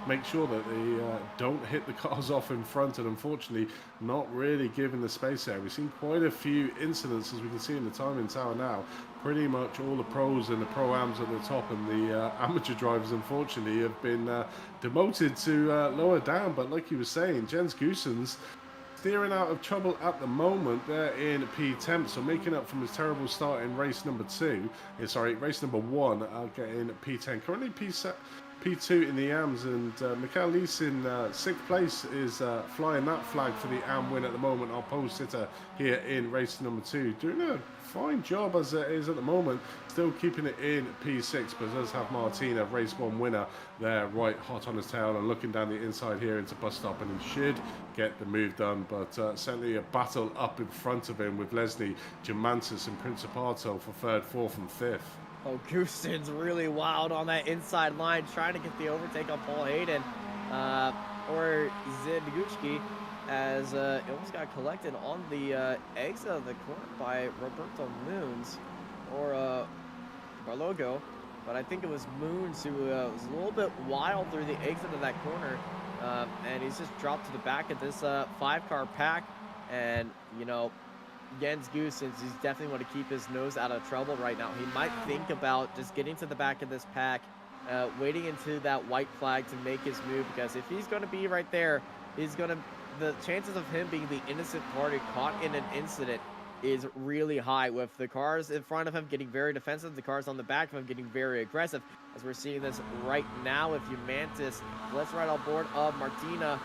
make sure that they don't hit the cars off in front, and unfortunately not really giving the space there. We've seen quite a few incidents, as we can see in the timing tower now. Pretty much all the pros and the Pro-Ams at the top, and the amateur drivers unfortunately have been demoted to lower down. But like you were saying, Jens Goossens steering out of trouble at the moment. They're in P10, so making up from his terrible start in race number 2. Race number 1, getting P10. Currently P2 in the AMs, and Mikael Lees in 6th place is flying that flag for the AM win at the moment. Our pole sitter here in race number 2, doing a fine job as it is at the moment, still keeping it in P6, but does have Martina, race 1 winner, there right hot on his tail and looking down the inside here into bus stop, and he should get the move done. But certainly a battle up in front of him with Leslie, Germantis and Principato for 3rd, 4th and 5th. Oh, Goossens really wild on that inside line, trying to get the overtake on Paul Hayden or Zidguchki, as it almost got collected on the exit of the corner by Roberto Moons or Barlogo, but I think it was Moons who was a little bit wild through the exit of that corner, and he's just dropped to the back of this 5-car pack. And you know, Jens Goossens, he's definitely want to keep his nose out of trouble right now. He might think about just getting to the back of this pack, waiting into that white flag to make his move, because if he's going to be right there, the chances of him being the innocent party caught in an incident is really high, with the cars in front of him getting very defensive, the cars on the back of him getting very aggressive, as we're seeing this right now with Humantis. Let's right on board of Martina.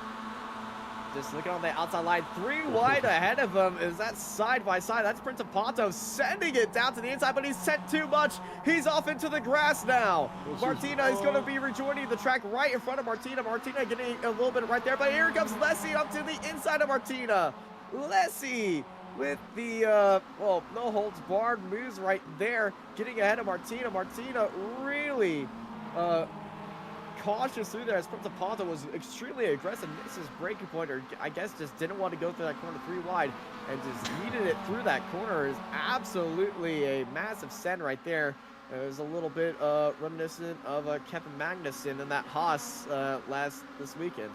Just looking on the outside line, 3 wide ahead of him. Is that side by side? That's Principato sending it down to the inside, but he's sent too much. He's off into the grass now. Martina is going to be rejoining the track right in front of Martina. Martina getting a little bit right there, but here comes Leslie up to the inside of Martina. Leslie with the, well, no holds barred moves right there, getting ahead of Martina. Martina really, cautious through there, as Principato was extremely aggressive, missed his braking point, or I guess just didn't want to go through that corner 3 wide and just needed it through that corner. Is absolutely a massive send right there. It was a little bit reminiscent of Kevin Magnussen in that Haas this weekend.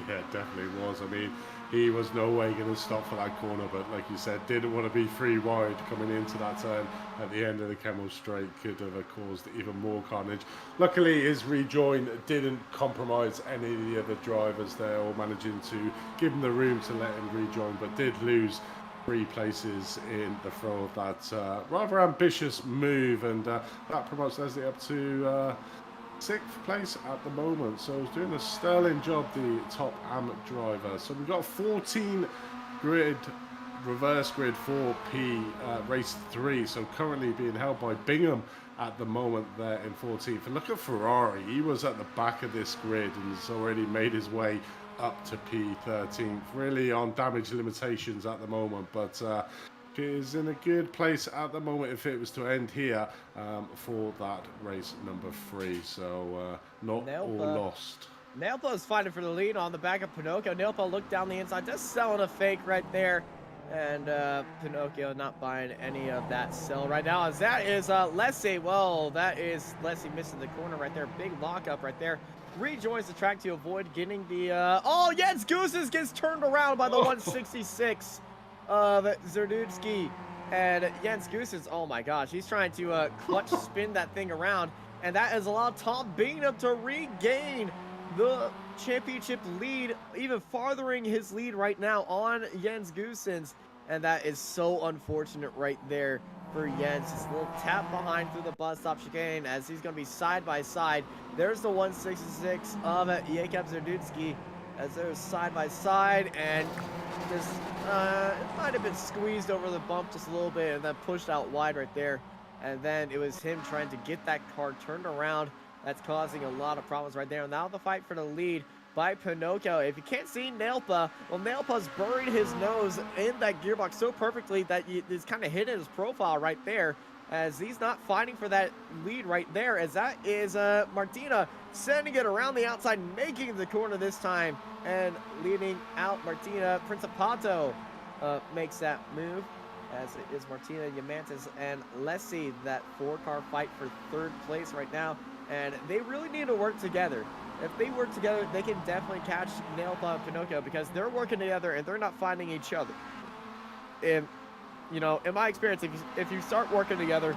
Yeah, definitely was. I mean, he was no way going to stop for that corner, but like you said, didn't want to be 3 wide coming into that turn at the end of the Camel Straight. Could have caused even more carnage. Luckily, his rejoin didn't compromise any of the other drivers there, or managing to give him the room to let him rejoin, but did lose 3 places in the throw of that rather ambitious move, and that promotes Leslie up to 6th place at the moment. So he's doing a sterling job, the top AM driver. So we've got 14 grid, reverse grid for race 3. So currently being held by Bingham at the moment there in 14th. And look at Ferrari. He was at the back of this grid and has already made his way up to P13. Really on damage limitations at the moment, but is in a good place at the moment if it was to end here for that race number 3. So not Nelpa. all lost. Nelpa is fighting for the lead on the back of Pinocchio. Nelpa looked down the inside, just selling a fake right there. And Pinocchio not buying any of that sell right now, as that is Leslie. Well, that is Leslie missing the corner right there. Big lockup right there. Rejoins the track to avoid getting the... oh, Jens Goossens gets turned around by the 166. Of Zerdutsky, and Jens Goossens, oh my gosh, he's trying to clutch spin that thing around, and that has allowed Tom Bingham to regain the championship lead, even farthering his lead right now on Jens Goossens, and that is so unfortunate right there for Jens. His little tap behind through the bus stop chicane, as he's going to be side by side. There's the 166 of Jakub Zerdutsky, as they're side by side, and just it might have been squeezed over the bump just a little bit and then pushed out wide right there. And then it was him trying to get that car turned around. That's causing a lot of problems right there. Now the fight for the lead by Pinocchio. If you can't see Nailpa, well, Nailpa's buried his nose in that gearbox so perfectly that it's kind of hidden his profile right there, as he's not fighting for that lead right there, as that is Martina sending it around the outside, making the corner this time, and leading out Martina. Principato makes that move, as it is Martina, Yamantis, and Lessie, that 4-car fight for 3rd place right now, and they really need to work together. If they work together, they can definitely catch Nailpa and Pinocchio, because they're working together and they're not finding each other. And, you know, in my experience, if you start working together,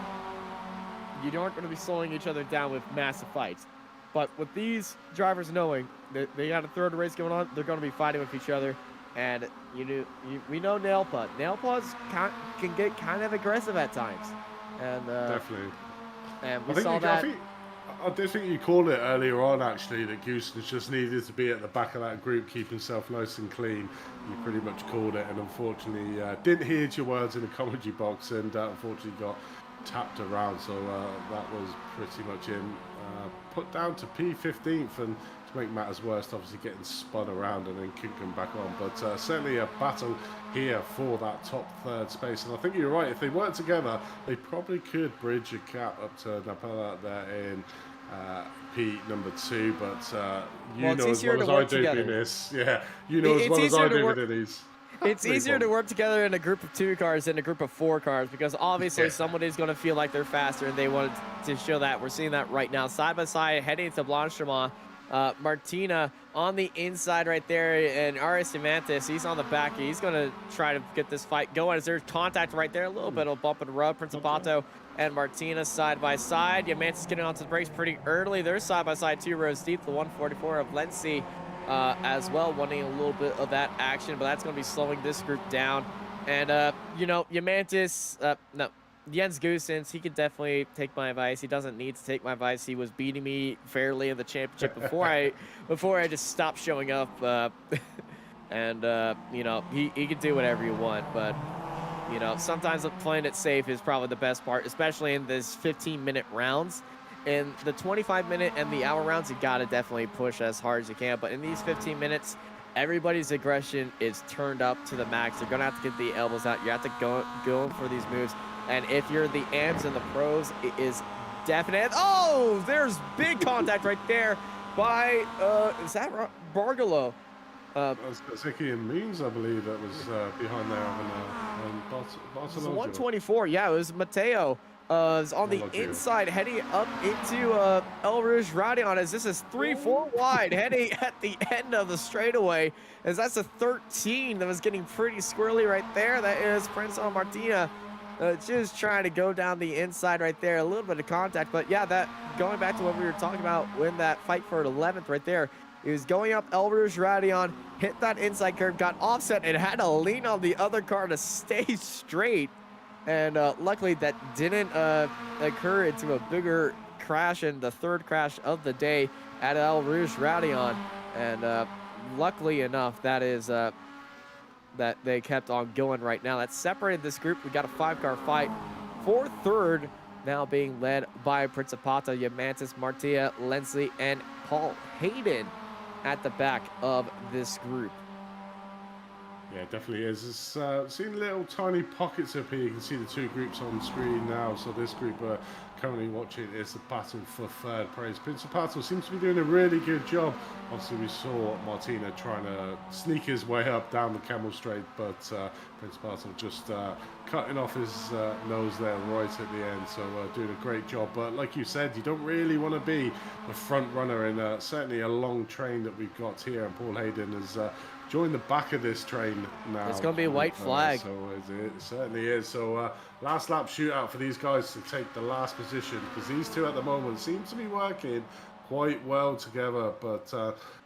you aren't going to be slowing each other down with massive fights. But with these drivers knowing that they got a 3rd race going on, they're going to be fighting with each other. And we know Nailpa. Nailpa's can get kind of aggressive at times. And definitely. And we saw that. I do think you called it earlier on, actually, that Goosen's just needed to be at the back of that group, keep himself nice and clean. You pretty much called it, and unfortunately didn't hear your words in the commentary box, and unfortunately got tapped around. So that was pretty much him put down to P15th, and to make matters worse, obviously getting spun around and then kicking back on. But certainly a battle here for that top 3rd space, and I think you're right. If they work together, they probably could bridge a gap up to Napala there in P number 2, but you know as well as I do in this. Yeah, you know as well as I do in these. It's easier to work together in a group of 2 cars than a group of 4 cars, because obviously somebody's going to feel like they're faster, and they want to show that. We're seeing that right now, side by side, heading to Blanchimont. Martina on the inside right there, and Aris Diamantis, he's on the back. He's going to try to get this fight going, as there's contact right there, a little bit of bump and rub. Principato and Martina side by side. Diamantis getting onto the brakes pretty early. They're side by side 2 rows deep. The 144 of Lenzi as well, wanting a little bit of that action, but that's going to be slowing this group down. And, you know, Diamantis, Jens Goosens, he could definitely take my advice. He doesn't need to take my advice. He was beating me fairly in the championship before I just stopped showing up. And you know, he could do whatever you want, but you know, sometimes playing it safe is probably the best part, especially in this 15-minute rounds. In the 25-minute and the hour rounds, you gotta definitely push as hard as you can. But in these 15 minutes, everybody's aggression is turned up to the max. They're gonna have to get the elbows out. You have to go for these moves. And if you're the AMs and the pros, it is definite. Oh, there's big contact right there by, is that Bargalo? Zeki and Means, I believe, that was behind there on Barcelona. 124, yeah, it was Mateo. Is on the inside, heading up into El Rouge Radion, as this is 3-4 wide, heading at the end of the straightaway, as that's a 13 that was getting pretty squirrely right there. That is Prince on Martina. Just trying to go down the inside right there, a little bit of contact, but yeah, that going back to what we were talking about when that fight for 11th right there, he was going up El Rouge Radion, hit that inside curve, got offset, and had to lean on the other car to stay straight. And luckily that didn't occur into a bigger crash, and the 3rd crash of the day at El Rouge Radion. And luckily enough, that is that they kept on going right now. That separated this group. We got a 5-car fight for 3rd, now being led by Principato, Yamantis, Martia, Lensley, and Paul Hayden at the back of this group. Yeah, it definitely is. It's seen little tiny pockets up here. You can see the 2 groups on screen now. So this group currently watching is the battle for 3rd place. Principato seems to be doing a really good job. Obviously, we saw Martina trying to sneak his way up down the Camel Straight, but Principato just cutting off his nose there right at the end. So doing a great job. But like you said, you don't really want to be the front runner in certainly a long train that we've got here. And Paul Hayden has join the back of this train now. It's going to be a white flag. So it certainly is. So last lap shootout for these guys to take the last position, because these 2 at the moment seem to be working quite well together. But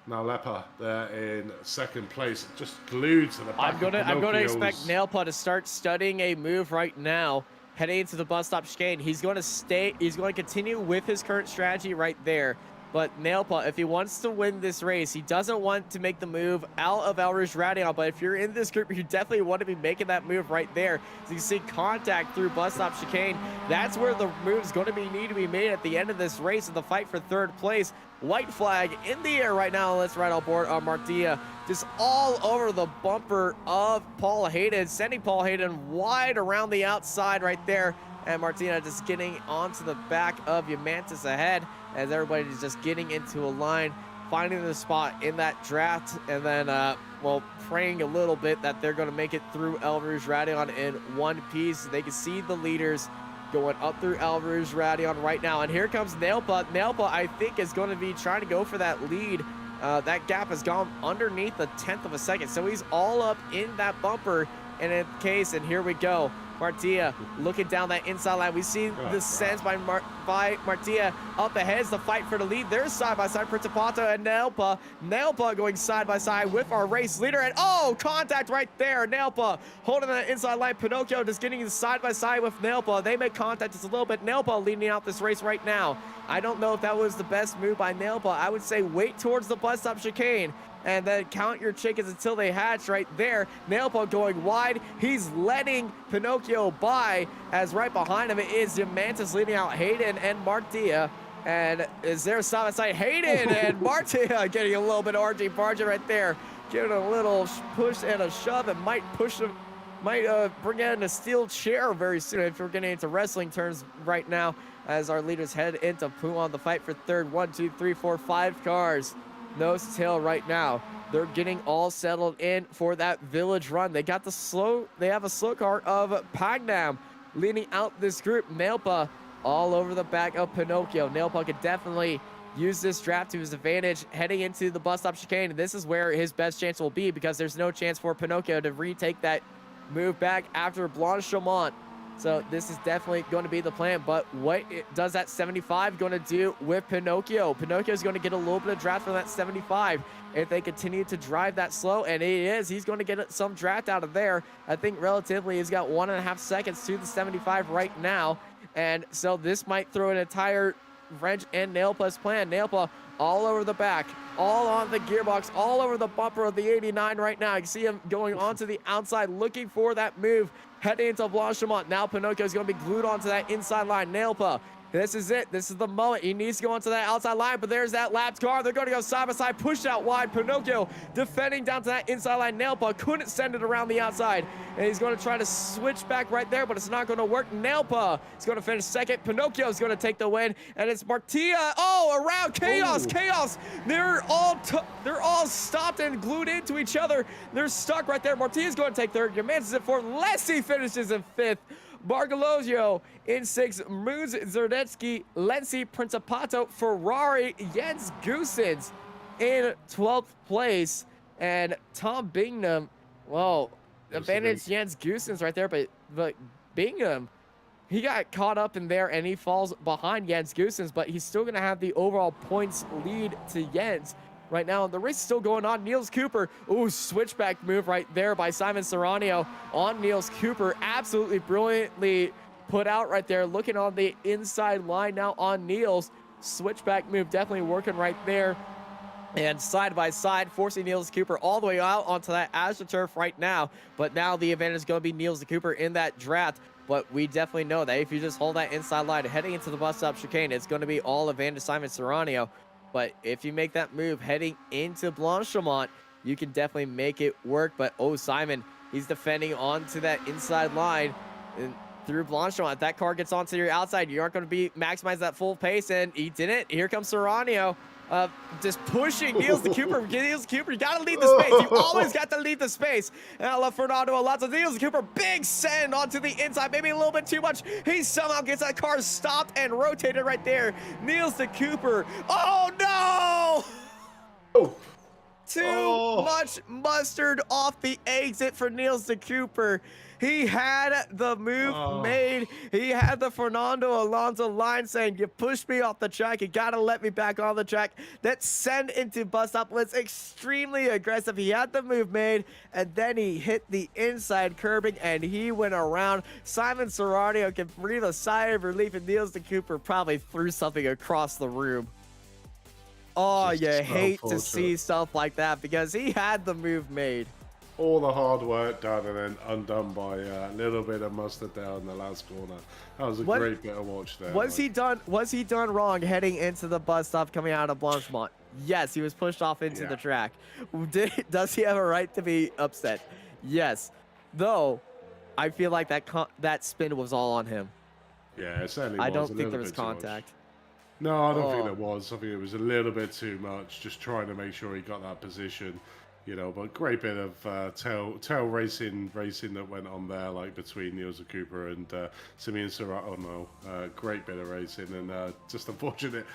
now Lepa there in 2nd place, just glued to the back. I'm gonna expect Nailpa to start studying a move right now, heading into the bus stop chicane. He's going to continue with his current strategy right there. But Nailpa, if he wants to win this race, he doesn't want to make the move out of El Rouge Radion. But if you're in this group, you definitely want to be making that move right there. So you see contact through bus stop chicane. That's where the move's going to need to be made at the end of this race in the fight for third place. White flag in the air right now. Let's ride on board Martia. Just all over the bumper of Paul Hayden, sending Paul Hayden wide around the outside right there. And Martina just getting onto the back of Yamantis ahead as everybody's just getting into a line, finding the spot in that draft, and then, well, praying a little bit that they're going to make it through El Rouge Radion in one piece. They can see the leaders going up through El Rouge Radion right now. And here comes Nailpa. Nailpa, I think, is going to be trying to go for that lead. That gap has gone underneath a 1/10 of a second. So he's all up in that bumper. And in case, and here we go. Martia looking down that inside line. We see the sense by Martia up ahead is the fight for the lead. There's side-by-side Principato and Nailpa. Nailpa going side-by-side with our race leader. And oh, contact right there. Nailpa holding that inside line. Pinocchio just getting side-by-side with Nailpa. They make contact just a little bit. Nailpa leading out this race right now. I don't know if that was the best move by Nailpa. I would say wait towards the bus stop chicane and then count your chickens until they hatch right there. Nailpa going wide. He's letting Pinocchio by, as right behind him is Yamantis leading out Hayden and Martia. And is there side by side Hayden and Martia getting a little bit of RJ Barja right there, giving a little push and a shove and might push him, might bring in a steel chair very soon if we're getting into wrestling terms right now as our leaders head into Puan the fight for third. 1, 2, 3, 4, 5 cars. Nose to tail right now. They're getting all settled in for that village run. They got the slow, they have a slow car of Pagnam leading out this group. Nailpa all over the back of Pinocchio. Nailpa could definitely use this draft to his advantage heading into the bus stop chicane. And this is where his best chance will be because there's no chance for Pinocchio to retake that move back after Blanchemont. So this is definitely going to be the plan. But what does that 75 going to do with Pinocchio? Pinocchio is going to get a little bit of draft from that 75 if they continue to drive that slow. And it is. He's going to get some draft out of there. I think relatively he's got 1.5 seconds to the 75 right now. And so this might throw an entire wrench in Nailpa's plan. Nailpa all over the back, all on the gearbox, all over the bumper of the 89 right now. You can see him going onto the outside looking for that move. Heading into Blanchemont. Now Pinocchio is going to be glued onto that inside line. Nailpa, this is it. This is the moment. He needs to go onto that outside line, but there's that lapped car. They're going to go side by side, pushed out wide. Pinocchio defending down to that inside line. Nailpa couldn't send it around the outside, and he's going to try to switch back right there, but it's not going to work. Nailpa is going to finish second. Pinocchio is going to take the win, and it's Martia. Oh, around Chaos. Chaos. They're all stopped and glued into each other. They're stuck right there. Martia's going to take third. Yamantis is in fourth. Lessie finishes in fifth. Bargalozio in 6th, Moons Zerdetsky, Lenzi Principato, Ferrari, Jens Goosens in 12th place, and Tom Bingham, well, advantage Jens Goosens right there, but Bingham, he got caught up in there and he falls behind Jens Goosens, but he's still going to have the overall points lead to Jens. Right now, the race is still going on. Niels Cooper, ooh, switchback move right there by Simon Serranio on Niels Cooper. Absolutely brilliantly put out right there. Looking on the inside line now on Niels. Switchback move definitely working right there. And side by side, forcing Niels Cooper all the way out onto that AstroTurf right now. But now the advantage is going to be Niels Cooper in that draft. But we definitely know that if you just hold that inside line heading into the bus stop chicane, it's going to be all advantage Simon Serranio. But if you make that move heading into Blanchemont, you can definitely make it work. But, oh, Simon, he's defending onto that inside line and through Blanchemont. If that car gets onto your outside, you aren't going to be maximize that full pace, and he didn't. Here comes Serranio. Just pushing Niels Cooper. Niels Cooper, you got to lead the space. You always got to lead the space. And I love Fernando Alonso. Niels Cooper, big send onto the inside. Maybe a little bit too much. He somehow gets that car stopped and rotated right there. Niels Cooper. Oh, no! Oh. Too much mustard off the exit for Niels Cooper. He had the move made. He had the Fernando Alonso line saying, you pushed me off the track. You got to let me back on the track. That send into bus stop was extremely aggressive. He had the move made, and then he hit the inside curbing, and he went around. Simon Serranio can breathe a sigh of relief, and Niels Cooper probably threw something across the room. Oh, Just you so hate to unfortunate. see stuff like that because he had the move made. All the hard work done and then undone by a little bit of mustard there in the last corner. That was a great bit of watch there. Was he done wrong heading into the bus stop coming out of Blanchemont? Yes, he was pushed off into the track. Does he have a right to be upset? Yes. Though, I feel like that spin was all on him. Yeah, it certainly was. I don't think there was contact. No, I don't think there was. I think it was a little bit too much, just trying to make sure he got that position. You know, but great bit of tail racing that went on there, like between Niels Cooper and Simeon Serrano. Great bit of racing, and just unfortunate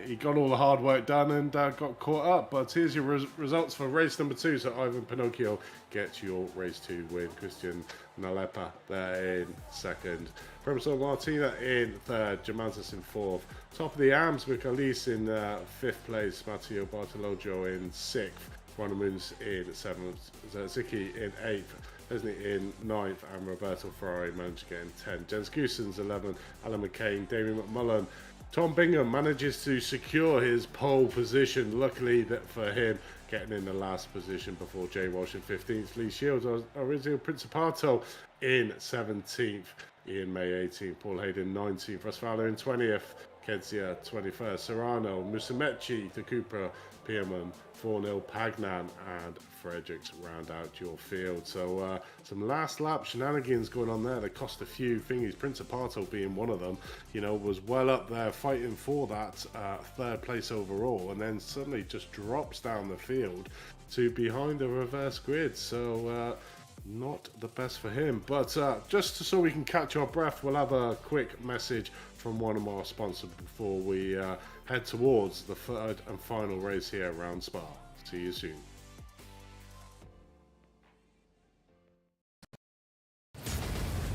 he got all the hard work done and got caught up. But here's your results for race number 2. So Ivan Pinocchio gets your race 2 win. Christian Nalepa there in second. Premiso Martina in third. Jamantis in fourth. Top of the ARMS with Alice in 5th place. Matteo Bartologgio in 6th. Moons in 7th, Zicki in 8th, Leslie in 9th, and Roberto Ferrari managed to get in 10th. Jens Goosens 11th, Alan McCain, Damien McMullen. Tom Bingham manages to secure his pole position. Luckily for him, getting in the last position before Jay Walsh in 15th. Lee Shields, Orizio Principato in 17th. Ian May 18th, Paul Hayden 19th, Russ Fowler in 20th, Kedzia 21st, Serrano, Musumeci, De Cooper, Pierman, 4-0, Pagnan and Fredericks round out your field. So some last lap shenanigans going on there. They cost a few thingies. Principato being one of them, you know, was well up there fighting for that 3rd place overall, and then suddenly just drops down the field to behind the reverse grid. So not the best for him. But just so we can catch our breath, we'll have a quick message from one of our sponsors before we head towards the 3rd and final race here around Spa. See you soon.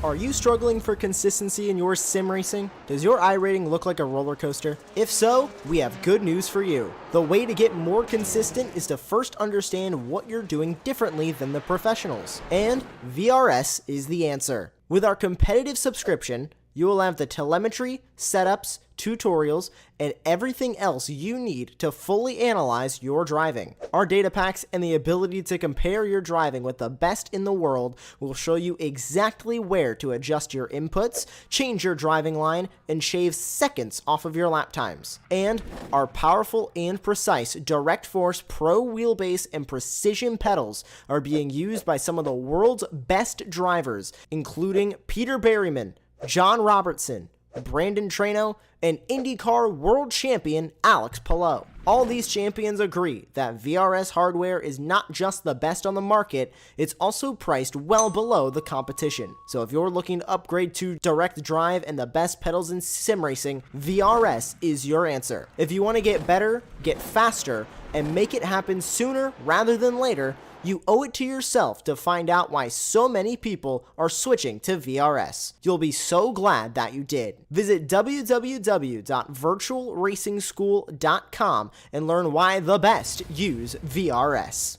Are you struggling for consistency in your sim racing? Does your iRating look like a roller coaster? If so, we have good news for you. The way to get more consistent is to first understand what you're doing differently than the professionals. And VRS is the answer. With our competitive subscription, you will have the telemetry, setups, tutorials, and everything else you need to fully analyze your driving. Our data packs and the ability to compare your driving with the best in the world will show you exactly where to adjust your inputs, change your driving line, and shave seconds off of your lap times. And our powerful and precise Direct Force Pro wheelbase and precision pedals are being used by some of the world's best drivers, including Peter Berryman, John Robertson, Brandon Trano, and IndyCar World Champion Alex Palou. All these champions agree that VRS hardware is not just the best on the market, it's also priced well below the competition. So if you're looking to upgrade to direct drive and the best pedals in sim racing, VRS is your answer. If you want to get better, get faster, and make it happen sooner rather than later, you owe it to yourself to find out why so many people are switching to VRS. You'll be so glad that you did. Visit www.virtualracingschool.com and learn why the best use VRS.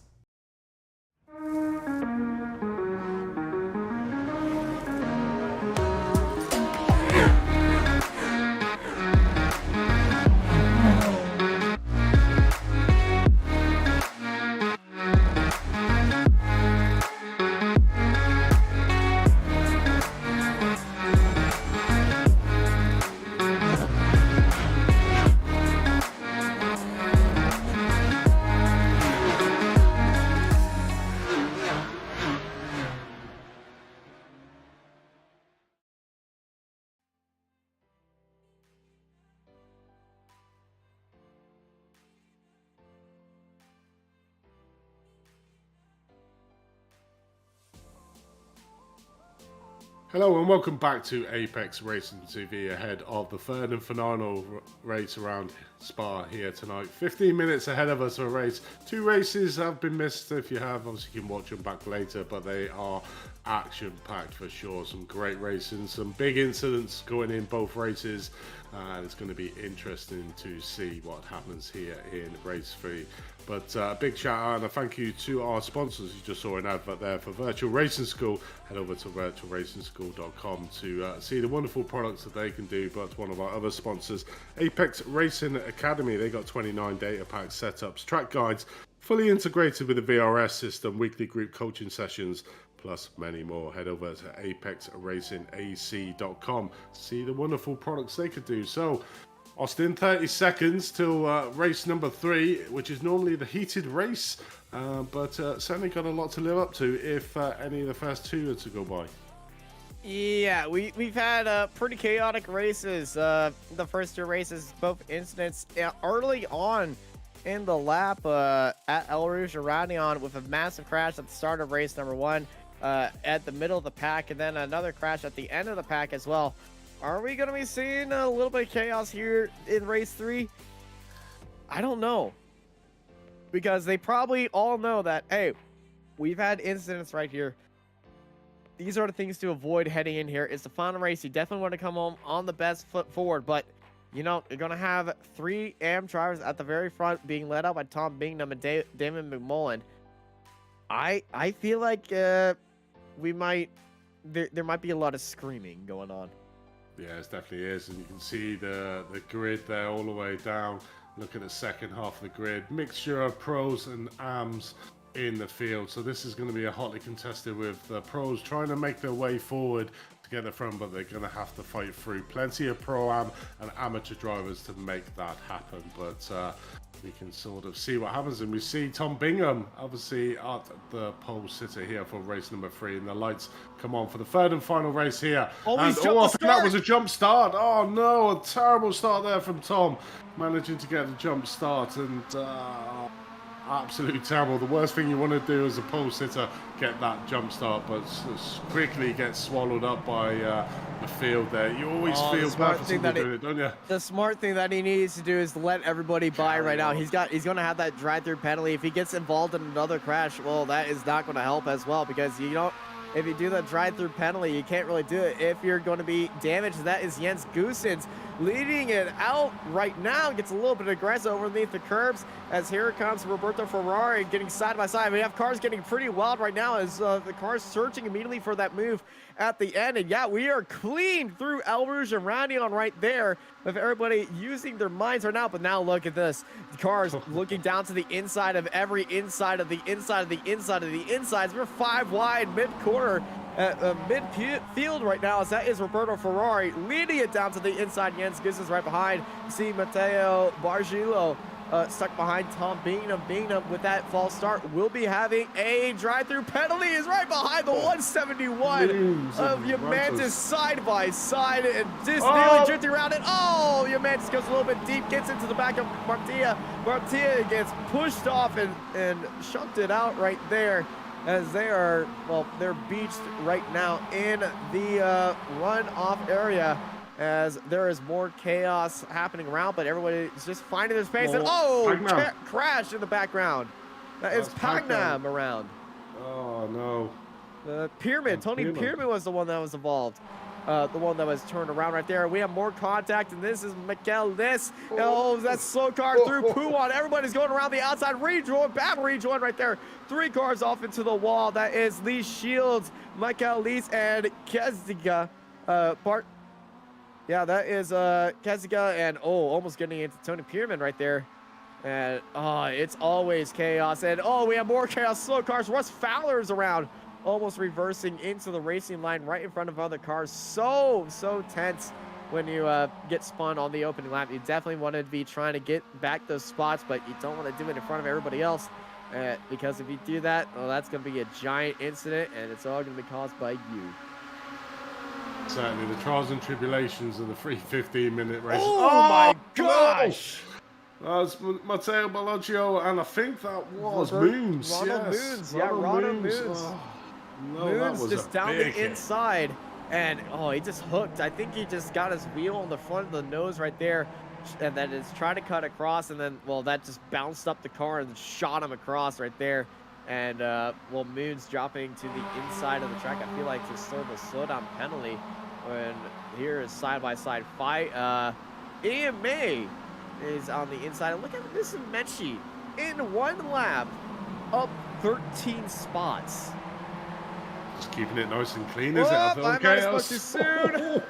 Hello and welcome back to Apex Racing TV ahead of the 3rd and final race around Spa here tonight. 15 minutes ahead of us for a race. 2 races have been missed. If you have, obviously you can watch them back later, but they are action-packed for sure. Some great racing, some big incidents going in both races. and it's going to be interesting to see what happens here in race 3. But a big shout out and a thank you to our sponsors. You just saw an advert there for Virtual Racing School. Head over to virtualracingschool.com to see the wonderful products that they can do. But one of our other sponsors, Apex Racing Academy, they got 29 data packs, setups, track guides, fully integrated with the VRS system, weekly group coaching sessions, plus many more. Head over to apexracingac.com. See the wonderful products they could do. So, Austin, 30 seconds till race number 3, which is normally the heated race, but certainly got a lot to live up to if any of the first 2 are to go by. Yeah, we've had pretty chaotic races. The first 2 races, both incidents early on in the lap at El Rouge Aradion with a massive crash at the start of race number 1 at the middle of the pack, and then another crash at the end of the pack as well. Are we going to be seeing a little bit of chaos here in race 3? I don't know. Because they probably all know that, hey, we've had incidents right here. These are the things to avoid heading in here. It's the final race. You definitely want to come home on the best foot forward. But, you know, you're going to have 3 AM drivers at the very front being led out by Tom Bingham and Damon McMullen. I feel like we might... There might be a lot of screaming going on. Yeah, it definitely is, and you can see the grid there all the way down. Look at the second half of the grid. Mixture of pros and AMs in the field. So this is going to be a hotly contested with the pros trying to make their way forward to get the front, but they're going to have to fight through plenty of pro-am and amateur drivers to make that happen. But we can sort of see what happens, and we see Tom Bingham obviously at the pole sitter here for race number 3, and the lights come on for the 3rd and final race here. I think that was a jump start. Oh no, a terrible start there from Tom, managing to get a jump start, and absolutely terrible. The worst thing you want to do as a pole sitter, get that jump start, but quickly gets swallowed up by the field there. You always feel bad for someone doing it, don't you? The smart thing that he needs to do is let everybody by right now. He's going to have that drive-through penalty. If he gets involved in another crash, well, that is not going to help as well, because you don't. If you do the drive-through penalty, you can't really do it if you're going to be damaged. That is Jens Goosens leading it out right now. Gets a little bit aggressive underneath the curbs as here comes Roberto Ferrari getting side by side. We have cars getting pretty wild right now as the cars searching immediately for that move at the end. And yeah, we are clean through El Rouge and Radion right there with everybody using their minds right now. But now look at this. The cars looking down to the inside of every inside of the inside of the inside of the insides. We're 5 wide mid-corner. Midfield right now, as that is Roberto Ferrari leading it down to the inside. Jens Goosens right behind. See Matteo Bargillo stuck behind Tom Bingham. Bingham with that false start will be having a drive-through penalty. Is right behind the 171 of Yamantis side by side and just nearly drifting around it. Oh, Yamantis goes a little bit deep, gets into the back of Martia. Martia gets pushed off and shunted out right there, as they are, well, they're beached right now in the runoff area, as there is more chaos happening around, but everybody is just finding their space. And crash in the background. That is Pagnam around. Oh no. Pyramid, Tony Pyramid was the one that was involved. The one that was turned around right there. We have more contact, and this is Mikel Lis. Oh, that's slow car through Puwan. Everybody's going around the outside. Rejoin, bad rejoin right there. 3 cars off into the wall. That is Lee Shields, Michael Lis, and Keziga. Yeah, that is Keziga, and almost getting into Tony Pierman right there. And it's always chaos. And we have more chaos. Slow cars. Russ Fowler's around, almost reversing into the racing line right in front of other cars. So tense when you get spun on the opening lap. You definitely want to be trying to get back those spots, but you don't want to do it in front of everybody else, because if you do that, well, that's going to be a giant incident, and it's all going to be caused by you. Certainly, the trials and tribulations of the 3:15-minute race. Oh my gosh! That was Matteo Bellagio, and I think that was Moons. Ronald Moons. Yeah, Ronald Moons. Oh, no, Moons that was just down the inside, and he just hooked. I think he just got his wheel on the front of the nose right there, and then is trying to cut across, and then, well, that just bounced up the car and shot him across right there. And, Moons dropping to the inside of the track. I feel like just sort of a slowdown penalty when here is side-by-side fight. EMA is on the inside. And look at Mr. Menchie in one lap, up 13 spots. Just keeping it nice and clean, is it? I might have spoke too soon.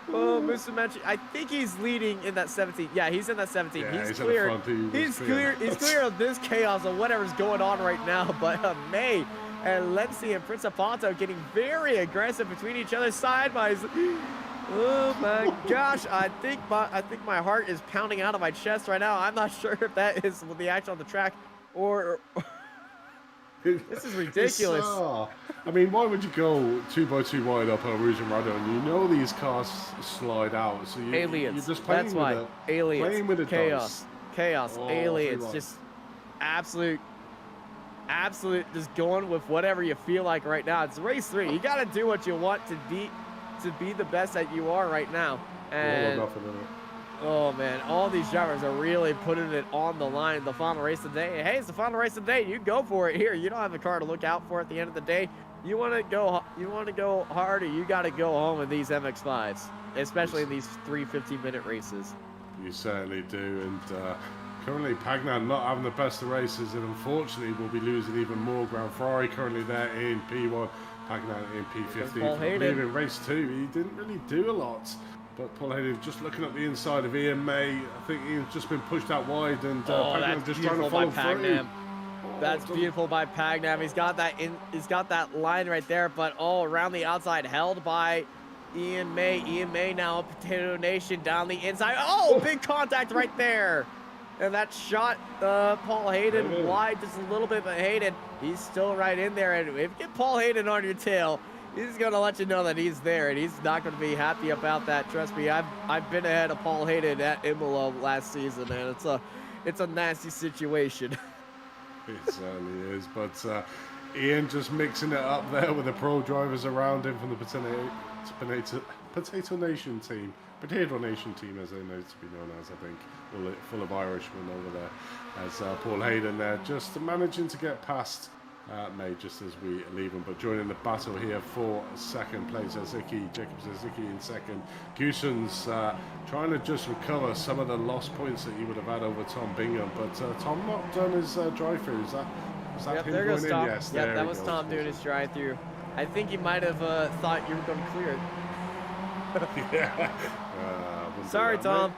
Oh, Mr. Menchie, I think he's leading in that 17. Yeah, he's in that 17. Yeah, he's clear. At the front, He's clear of this chaos of whatever's going on right now. But May and Lenzi and Principato getting very aggressive between each other sideways. Oh my gosh, I think my heart is pounding out of my chest right now. I'm not sure if that is the action on the track or this is ridiculous. I mean, why would you go 2x2 wide up on Rouge and Rado, and you know these cars slide out, so you're just playing That's with why. it. Aliens. Playing with it. Chaos. Aliens. Just absolute, just going with whatever you feel like right now. It's race 3. You got to do what you want to be the best that you are right now. And oh man, all these drivers are really putting it on the line. The final race of the day. Hey, it's the final race of the day. You go for it here. You don't have a car to look out for at the end of the day. You want to go harder. You got to go home in these MX-5s, especially in these 3 15-minute races. You certainly do. And currently, Pagnan not having the best of races, and unfortunately will be losing even more ground. Ferrari currently there in P1, Pagnan in P15. Paul Hayden in race 2, he didn't really do a lot. But Paul Hayden just looking at the inside of Ian May. I think Ian's just been pushed out wide, and Pagnam just trying to follow through. That's beautiful by Pagnam. He's got that line right there, but all around the outside, held by Ian May. Ian May now Potato Nation down the inside. Oh, big contact right there. And that shot Paul Hayden wide just a little bit, but Hayden, he's still right in there. And if you get Paul Hayden on your tail, he's going to let you know that he's there, and he's not going to be happy about that. Trust me, I've been ahead of Paul Hayden at Imola last season, and it's a nasty situation. It certainly is, but Ian just mixing it up there with the pro drivers around him from the Potato Nation team. Potato Nation team, as they know to be known as, I think, full of Irishmen over there. As Paul Hayden there, just managing to get past May just as we leave him, but joining the battle here for second place, Jacobs Zicki in second. Goossens trying to just recover some of the lost points that he would have had over Tom Bingham, but Tom not done his drive-through. Was that him going in? Tom. Yes, yep, that was Tom doing his drive-through. I think he might have thought you were going to clear it. Yeah. Sorry, Tom.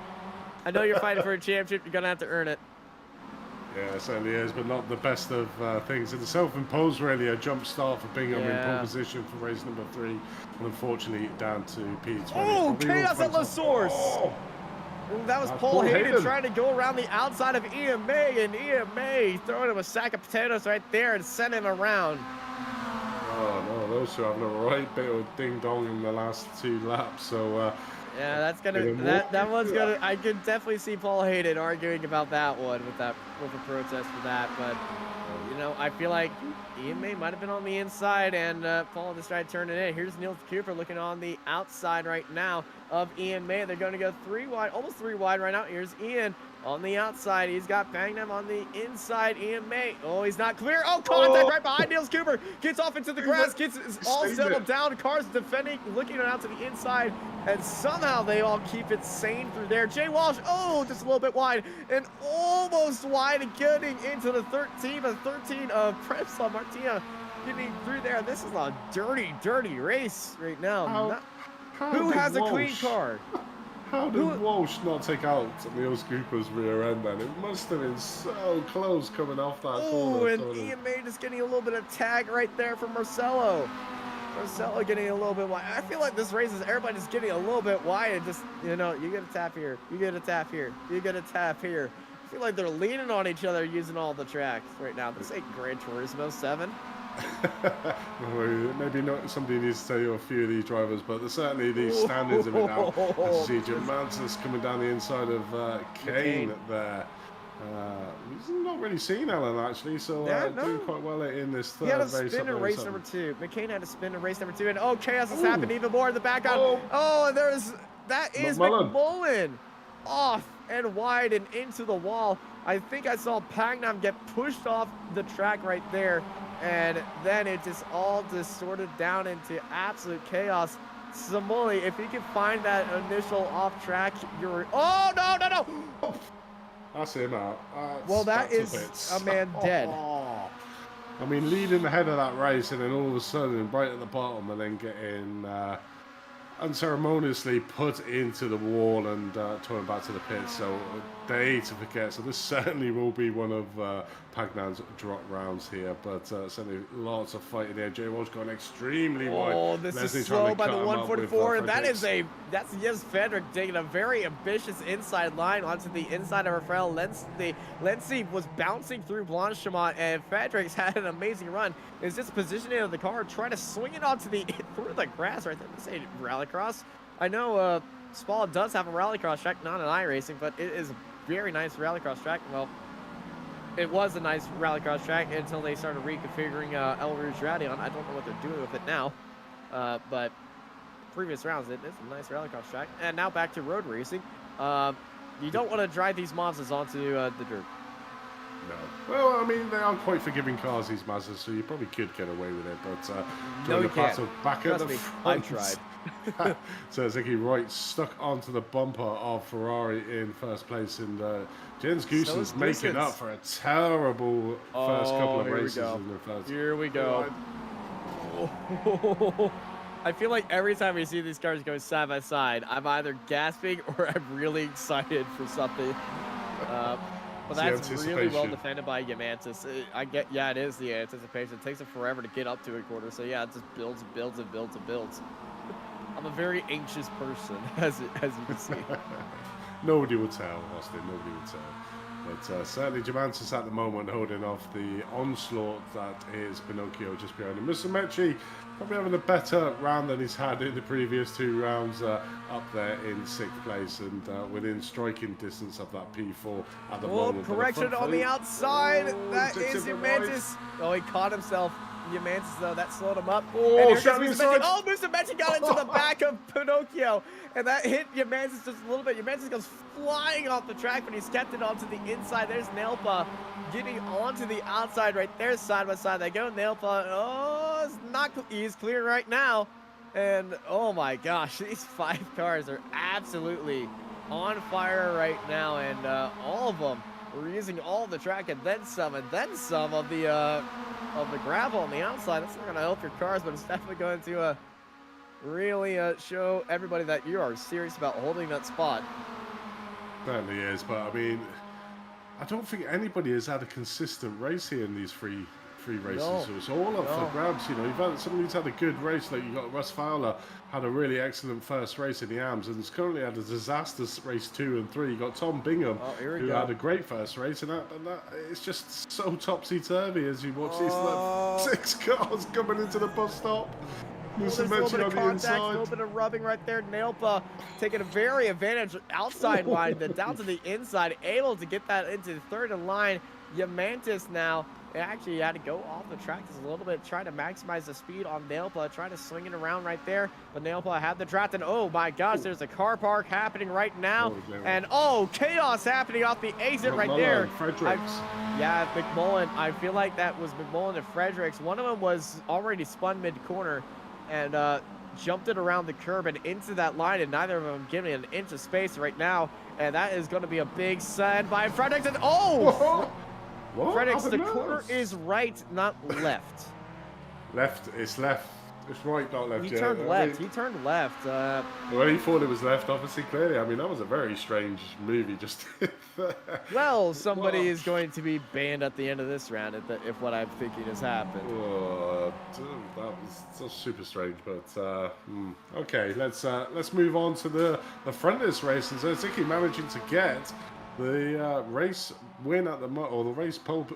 I know you're fighting for a championship. You're going to have to earn it. Yeah, it certainly is, but not the best of things. It's a self-imposed, really, a jump start for Bingham in pole position for race number 3, and unfortunately down to P20. Oh, chaos at La Source! Oh. That was Paul Hayden trying to go around the outside of Ian May, and Ian May throwing him a sack of potatoes right there and sending him around. Oh, no, those two having a right bit of ding-dong in the last 2 laps, so... yeah, that's gonna. That one's gonna. I can definitely see Paul Hayden arguing about that one with a protest for that. But you know, I feel like Ian May might have been on the inside, and Paul just tried to turn it in. Here's Niels Cooper looking on the outside right now of Ian May. They're going to go 3 wide, almost 3 wide right now. Here's Ian on the outside. He's got Pangnam on the inside. Ian May. Oh, he's not clear. Oh, contact right behind Niels Cooper. Gets off into the grass. Gets all settled down. Cars defending, looking out to the inside. And somehow they all keep it sane through there. Jay Walsh, oh, just a little bit wide. And almost wide and getting into the 13. The 13 of Prepsla Martina getting through there. This is a dirty, dirty race right now. Who has a clean car? How did Walsh not take out Niels Cooper's rear end then? It must have been so close coming off that corner. Oh, and Ian May just getting a little bit of tag right there from Marcelo. Marcelo getting a little bit wide. I feel like this race is everybody's getting a little bit wide. And just, you know, you get a tap here. You get a tap here. You get a tap here. I feel like they're leaning on each other using all the tracks right now. This ain't Gran Turismo 7. Maybe not. Somebody needs to tell you a few of these drivers, but there's certainly these standards of it now. I see Jim Mantis coming down the inside of Kane there. He's not really seen Alan actually, so doing quite well in this third race. He had a spin in race number 2. McCain had a spin in race number 2, and chaos has happened even more in the background. And that is McMullen off and wide and into the wall. I think I saw Pangnam get pushed off the track right there. And then it just all distorted down into absolute chaos. Samoli, if you can find that initial off track, you're. Oh no no no! That's him out. Well, that That's is a man dead. I mean, leading the head of that race, and then all of a sudden, right at the bottom, and then getting unceremoniously put into the wall and torn back to the pit. So day to forget. So this certainly will be one of Pagnan's drop rounds here, but certainly lots of fighting there. J Walsh going extremely wide. Oh, this Leslie is slow by the cut him up with, 144. That Fredericks. is that's Jens Frederick taking a very ambitious inside line onto the inside of Rafael Lenzi was bouncing through Blanchimont, and Fredericks had an amazing run. It's just positioning of the car, trying to swing it onto the through the grass right there. Say rallycross. I know Spa does have a rallycross track, not an iRacing, but it is a very nice rallycross track. Well, it was a nice rallycross track until they started reconfiguring El Rouge Radion. I don't know what they're doing with it now, but previous rounds, it is a nice rallycross track. And now back to road racing. You don't want to drive these monsters onto the dirt. No. Well, I mean, they are quite forgiving cars, these Mazdas, so you probably could get away with it, but No, you the can't. battle back Trust at the me, front. I tried. So Zicky Wright stuck onto the bumper of Ferrari in first place, and Jens Goosen's making up for a terrible first couple of races in the first. Here we go. I feel like every time we see these cars go side by side, I'm either gasping or I'm really excited for something. But that's really well defended by Yamantis. Yeah, it is the anticipation. It takes it forever to get up to a quarter. So yeah, it just builds and builds and builds and builds. I'm a very anxious person, as you can see. Nobody would tell, Austin. Nobody would tell. But certainly Jamantis at the moment holding off the onslaught that is Pinocchio just behind him. Mr. Mecci probably having a better round than he's had in the previous two rounds, up there in 6th place and within striking distance of that P4 at the moment. Correction on the outside. That is Yamantis. Oh, he caught himself. Yamantis, though, that slowed him up. Oh, Musa Mecci got into the back of Pinocchio, and that hit Yamantis just a little bit. Yamantis goes flying off the track, but he's kept it onto the inside. There's Nelpa getting onto the outside right there, side by side. They go, Nelpa. Oh, it's not. He's clear right now, and oh my gosh, these 5 cars are absolutely on fire right now, and all of them. We're using all the track and then some of the gravel on the outside. That's not going to help your cars, but it's definitely going to really show everybody that you are serious about holding that spot. Certainly is, but I mean, I don't think anybody has had a consistent race here in these three races. No. So it's all up for grabs. You know, you've had somebody who's had a good race. Like you got Russ Fowler had a really excellent first race in the AMS, and has currently had a disastrous race 2 and 3. You got Tom Bingham, who had a great first race, and that it's just so topsy turvy as you watch these 6 cars coming into the bus stop. There's a little bit of contact, a little bit of rubbing right there. Nailpa taking a very advantage outside line, then down to the inside, able to get that into the third in line. Yamantis now actually had to go off the track just a little bit, try to maximize the speed on Nailpa, try to swing it around right there. But Nailpa had the draft, and oh my gosh, there's a car park happening right now. And oh, chaos happening off the exit right there. Fredericks. Yeah, McMullen. I feel like that was McMullen and Fredericks. One of them was already spun mid-corner and jumped it around the curb and into that line, and neither of them giving an inch of space right now. And that is going to be a big send by Fredericks. And oh! What? Fredericks, the corner is right, not left. Left. It's left. It's right, not left. He turned left. He turned left. Well, he thought it was left, obviously, clearly. I mean, that was a very strange movie just Well, somebody is going to be banned at the end of this round if what I'm thinking has happened. That was so super strange, but okay, let's move on to the front of this race. And so Ziki managing to get the race win at the race pole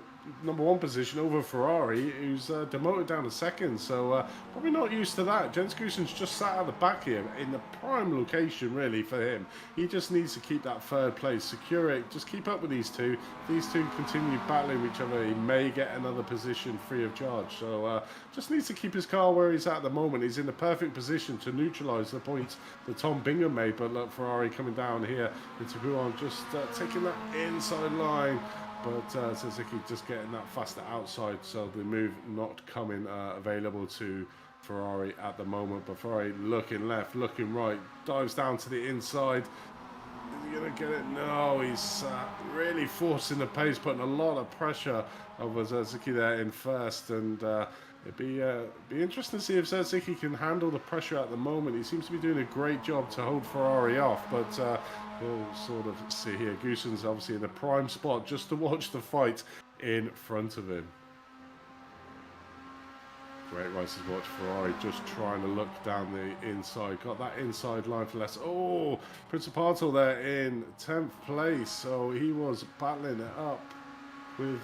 number 1 position over Ferrari, who's demoted down to 2nd. So probably not used to that. Jens Goosen's just sat at the back here in the prime location, really, for him. He just needs to keep that 3rd place, secure it, just keep up with these two. If these two continue battling each other, he may get another position free of charge. So just needs to keep his car where he's at the moment. He's in the perfect position to neutralise the points that Tom Bingham made. But look, Ferrari coming down here into Guan, just taking that inside line. But Suzuki just getting that faster outside, so the move not coming available to Ferrari at the moment, but Ferrari looking left, looking right, dives down to the inside. Is he going to get it? No, he's really forcing the pace, putting a lot of pressure over Zerzycki there in first, and it'd be interesting to see if Zerzycki can handle the pressure at the moment. He seems to be doing a great job to hold Ferrari off, but we'll sort of see here. Goosen's obviously in the prime spot just to watch the fight in front of him. Great races watch. Ferrari just trying to look down the inside. Got that inside line for less. Oh, Principato there in 10th place. So he was battling it up with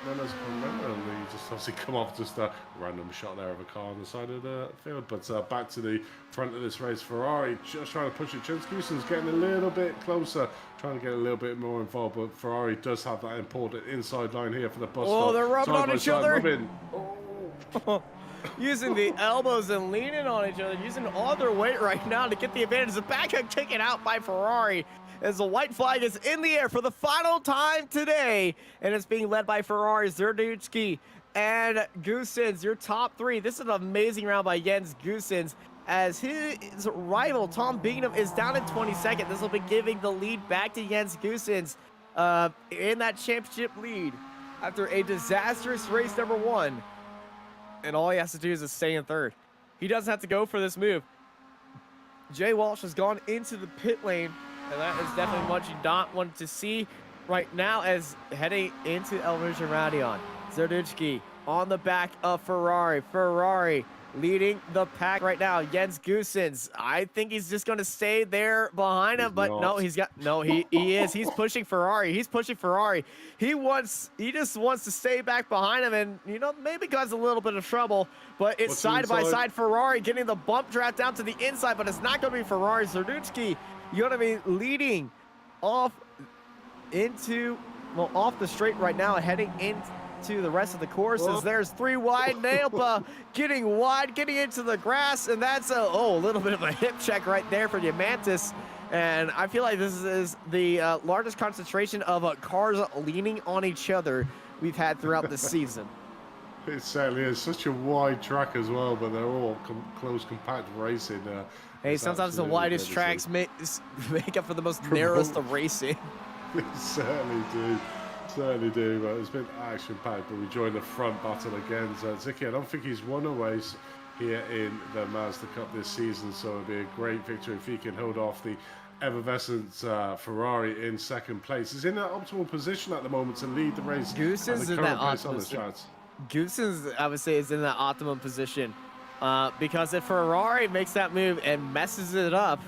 runners on runner. And he just obviously come off just a random shot there of a car on the side of the field. But back to the front of this race. Ferrari just trying to push it. Jens Goosen's getting a little bit closer, trying to get a little bit more involved. But Ferrari does have that important inside line here for the bus stop. Oh, they're rubbing on each other. Oh. Using the elbows and leaning on each other, using all their weight right now to get the advantage. The back hook taken out by Ferrari as the white flag is in the air for the final time today, and it's being led by Ferrari, Zerduchki, and Goossens, your top three. This is an amazing round by Jens Goossens, as his rival, Tom Bingham, is down in 22nd. This will be giving the lead back to Jens Goossens in that championship lead after a disastrous race number one. And all he has to do is stay in third. He doesn't have to go for this move. Jay Walsh has gone into the pit lane, and that is definitely what you don't want to see right now as heading into El Rouge Radion. Zerduchki on the back of Ferrari. Ferrari leading the pack right now. Jens Goossens, I think he's just going to stay there behind him, but no, he is. He's pushing Ferrari. He's pushing Ferrari. He just wants to stay back behind him, and maybe cause a little bit of trouble, but it's side by side. Ferrari getting the bump draft down to the inside, but it's not going to be Ferrari. Zerduchki, you're going to be leading off off the straight right now, heading into the rest of the courses. There's three wide. Nailpa getting wide, getting into the grass, and that's a little bit of a hip check right there for Diamantis. And I feel like this is the largest concentration of cars leaning on each other we've had throughout the season. It certainly is. Such a wide track as well, but they're all close, compact racing. Hey, sometimes the widest tracks make up for the most narrowest of racing. They certainly do, but it's been action-packed. But we join the front battle again. Zerzycki, I don't think he's won a race here in the Mazda Cup this season, so it'd be a great victory if he can hold off the effervescent Ferrari in second place. He's in that optimal position at the moment to lead the race. Goossens in that optimal. Goossens, I would say, is in that optimum position because if Ferrari makes that move and messes it up,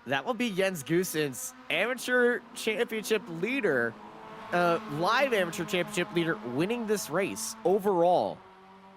that will be Jens Goossens, amateur championship leader, live amateur championship leader, winning this race overall.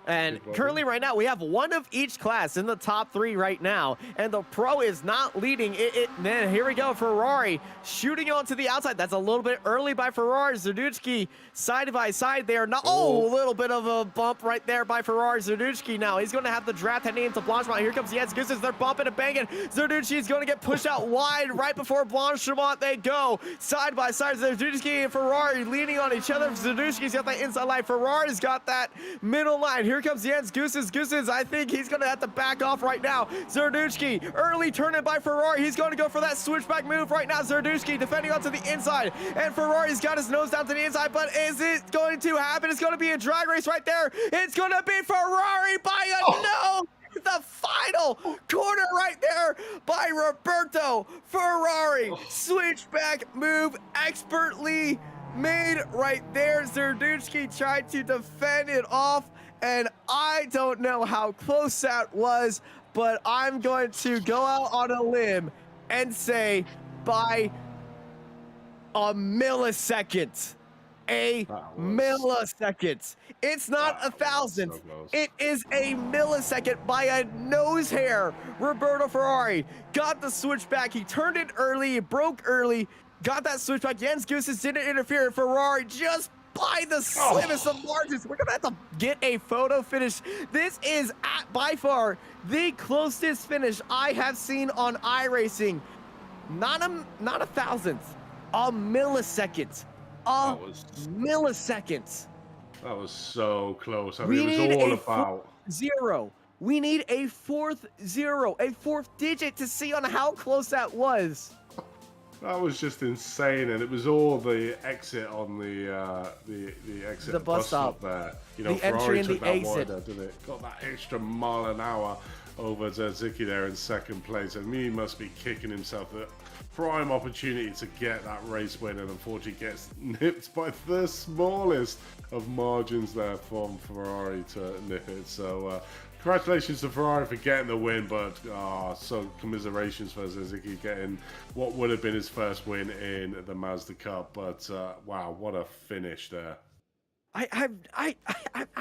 And currently right now, we have one of each class in the top three right now. And the pro is not leading. Then here we go. Ferrari shooting onto the outside. That's a little bit early by Ferrari. Zerduchki side by side there. A little bit of a bump right there by Ferrari. Zerduchki now. He's going to have the draft heading into Blanchimont. Here comes Jens Goossens. They're bumping and banging. Zerduchki is going to get pushed out wide right before Blanchimont. They go side by side. Zerduchki and Ferrari leaning on each other. Zerduchki's got that inside line. Ferrari's got that middle line. Here comes Jens Goossens. Goossens, I think he's going to have to back off right now. Zerduchki, early turn-in by Ferrari. He's going to go for that switchback move right now. Zerduchki defending onto the inside, and Ferrari's got his nose down to the inside, but is it going to happen? It's going to be a drag race right there. It's going to be Ferrari by a nose. The final corner right there by Roberto Ferrari. Switchback move expertly made right there. Zerduchki tried to defend it off, and I don't know how close that was, but I'm going to go out on a limb and say by a millisecond. A millisecond. It's not a thousandth. So it is a millisecond by a nose hair. Roberto Ferrari got the switchback. He turned it early. He broke early. Got that switchback. Jens Goossens didn't interfere. Ferrari just by the slimmest of margins. We're gonna have to get a photo finish. This is by far the closest finish I have seen on iRacing. Not a thousandth, a millisecond. Milliseconds. That was so close. I mean, it was all about zero. We need a fourth zero, a fourth digit to see on how close that was. That was just insane, and it was all the exit on the exit The bus stop there. You the entry Ferrari and took the that exit. wider, didn't it? Got that extra mile an hour over Zeki there in second place, and he must be kicking himself. The prime opportunity to get that race win, and unfortunately gets nipped by the smallest of margins there from Ferrari to nip it. So congratulations to Ferrari for getting the win, but so commiserations for Zeki getting what would have been his first win in the Mazda Cup. But wow, what a finish there! I'm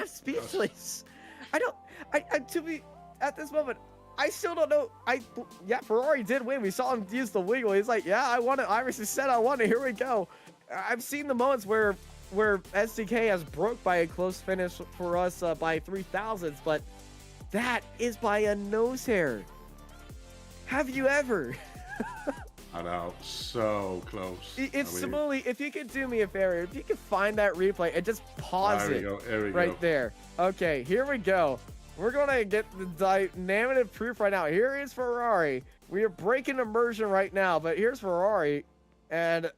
speechless. To be at this moment, I still don't know. Yeah, Ferrari did win. We saw him use the wiggle. He's like, yeah, I won it. iRacing said I won it. Here we go. I've seen the moments where SDK has broke by a close finish for us by 3,000s, but that is by a nose hair. Have you ever? I know, so close. Simuli, if you could do me a favor, if you could find that replay and just pause it right there. Okay, here we go. We're going to get the dynamic proof right now. Here is Ferrari. We are breaking immersion right now, but here's Ferrari. And,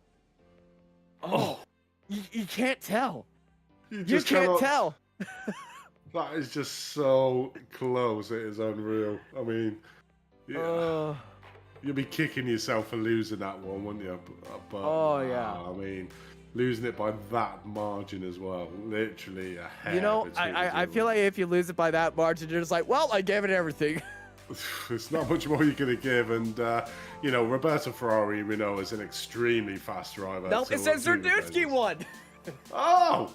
you can't tell. You can't tell. That is just so close. It is unreal. I mean, yeah. You'll be kicking yourself for losing that one, wouldn't you? But, yeah. I mean, losing it by that margin as well. Literally a hair. You know, I feel like if you lose it by that margin, you're just like, well, I gave it everything. It's not much more you're going to give. And, Roberto Ferrari, we know, is an extremely fast driver. Nope, it says Zerdutski won. Oh!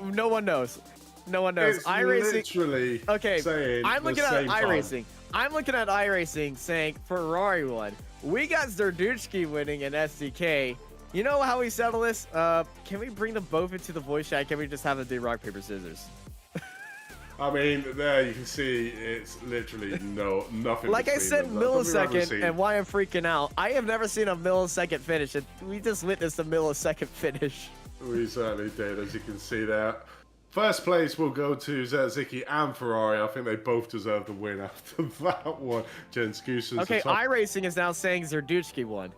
No one knows. No one knows. It's iRacing. Literally saying I'm looking at iRacing. time. I'm looking at iRacing saying Ferrari won. We got Zerdutski winning in SDK. You know how we settle this? Can we bring them both into the voice chat? Can we just have them do rock, paper, scissors? I mean, there you can see it's literally nothing. Like I said, millisecond, seen. and why I'm freaking out. I have never seen a millisecond finish, and we just witnessed a millisecond finish. We certainly did, as you can see there. First place will go to Zeki and Ferrari. I think they both deserve the win after that one. Jens Goosen. Okay, iRacing is now saying Zerdutski won.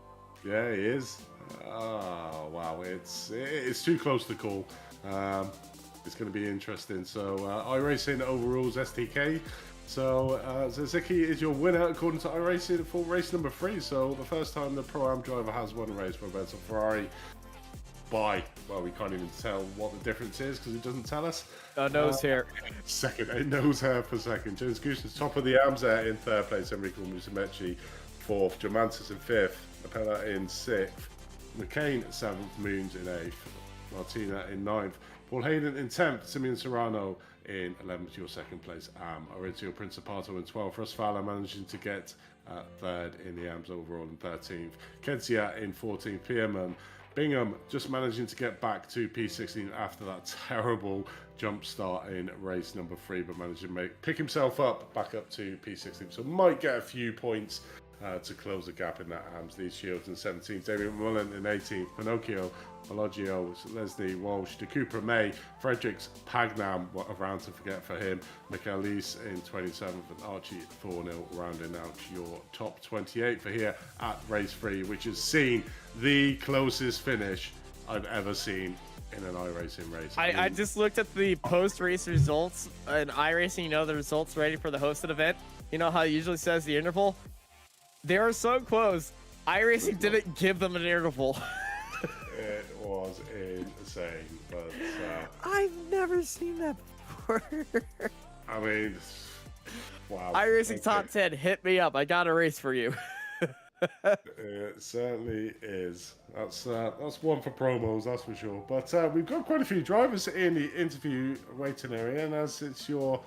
Yeah, he is. Oh, wow. It's too close to call. It's going to be interesting. So, iRacing overrules SDK. So, Zeki is your winner according to iRacing for race number 3. So, the first time the Pro-Am driver has won a race for Roberto Ferrari. Well, we can't even tell what the difference is because it doesn't tell us. Nose hair. Second, a nose hair for second. James Goosen's top of the arms there in third place. Enrico Musumeci fourth. Germantis in fifth. Appella in sixth. McCain seventh. Moons in eighth. Martina in ninth. Paul Hayden in 10th. Simeon Serrano in 11th. Your second place. Maurizio Principato in 12th. Russ Fowler managing to get third in the AMS overall in 13th. Kensia in 14th. Pierman. Bingham just managing to get back to P16 after that terrible jump start in race number 3, but managed to pick himself up back up to P16. So might get a few points to close the gap in that AMS. These Shields in 17th, Damien Mullen in 18th, Pinocchio, Melogio, Leslie Walsh, DeCooper May, Fredericks, Pagnam, what a round to forget for him, Michaelis in 27th, and Archie Thornhill rounding out your top 28 for here at race 3, which has seen the closest finish I've ever seen in an iRacing race. I just looked at the post-race results in iRacing. You know the results ready for the hosted event. You know how it usually says the interval? They are so close. iRacing didn't give them an interval. It was insane, but I've never seen that before. I mean, wow. iRacing Top 10, hit me up. I got a race for you. It certainly is. That's one for promos, that's for sure. But we've got quite a few drivers in the interview waiting area, and as it's your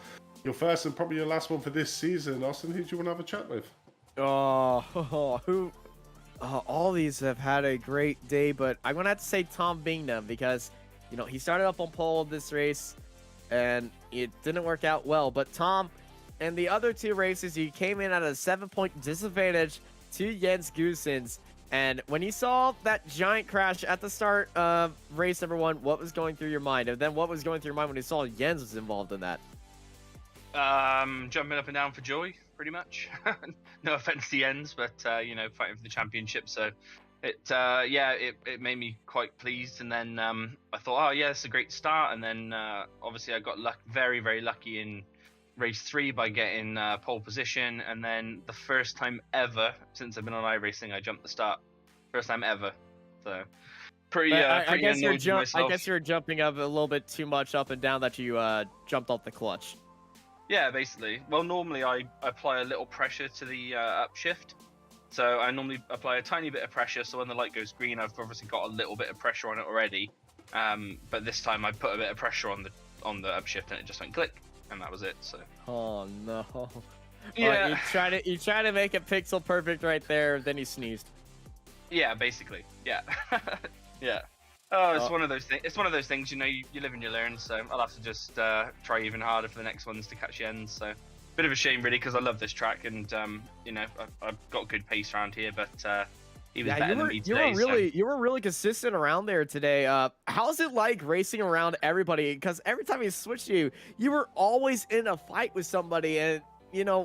first and probably your last one for this season, Austin, who do you want to have a chat with? All these have had a great day, but I'm gonna have to say Tom Bingham because he started up on pole this race and it didn't work out well. But Tom, and the other two races, you came in at a 7-point disadvantage to Jens Goossens. And when you saw that giant crash at the start of race number 1, what was going through your mind? And then what was going through your mind when you saw Jens was involved in that? Jumping up and down for joy, pretty much. No offense to the ends, but fighting for the championship. So it made me quite pleased. And then I thought, oh yeah, it's a great start. And then obviously I got very, very lucky in race 3 by getting pole position. And then the first time ever since I've been on iRacing, I jumped the start. First time ever. So pretty. I guess myself. I guess you're jumping up a little bit too much up and down that you jumped off the clutch. Yeah, basically. Well, normally I apply a little pressure to the upshift. So I normally apply a tiny bit of pressure, so when the light goes green, I've obviously got a little bit of pressure on it already. But this time I put a bit of pressure on the upshift, and it just went click, and that was it. So. Oh no. Yeah. You try to make it pixel perfect right there, then you sneezed. Yeah, basically. Yeah. Yeah. Oh, it's one of those things. It's one of those things. You live and you learn. So I'll have to just try even harder for the next ones to catch the ends. So. Bit of a shame, really, because I love this track, and I've got good pace around here, but he was better than me today. You were really consistent around there today. How's it like racing around everybody? Because every time you switched you were always in a fight with somebody, and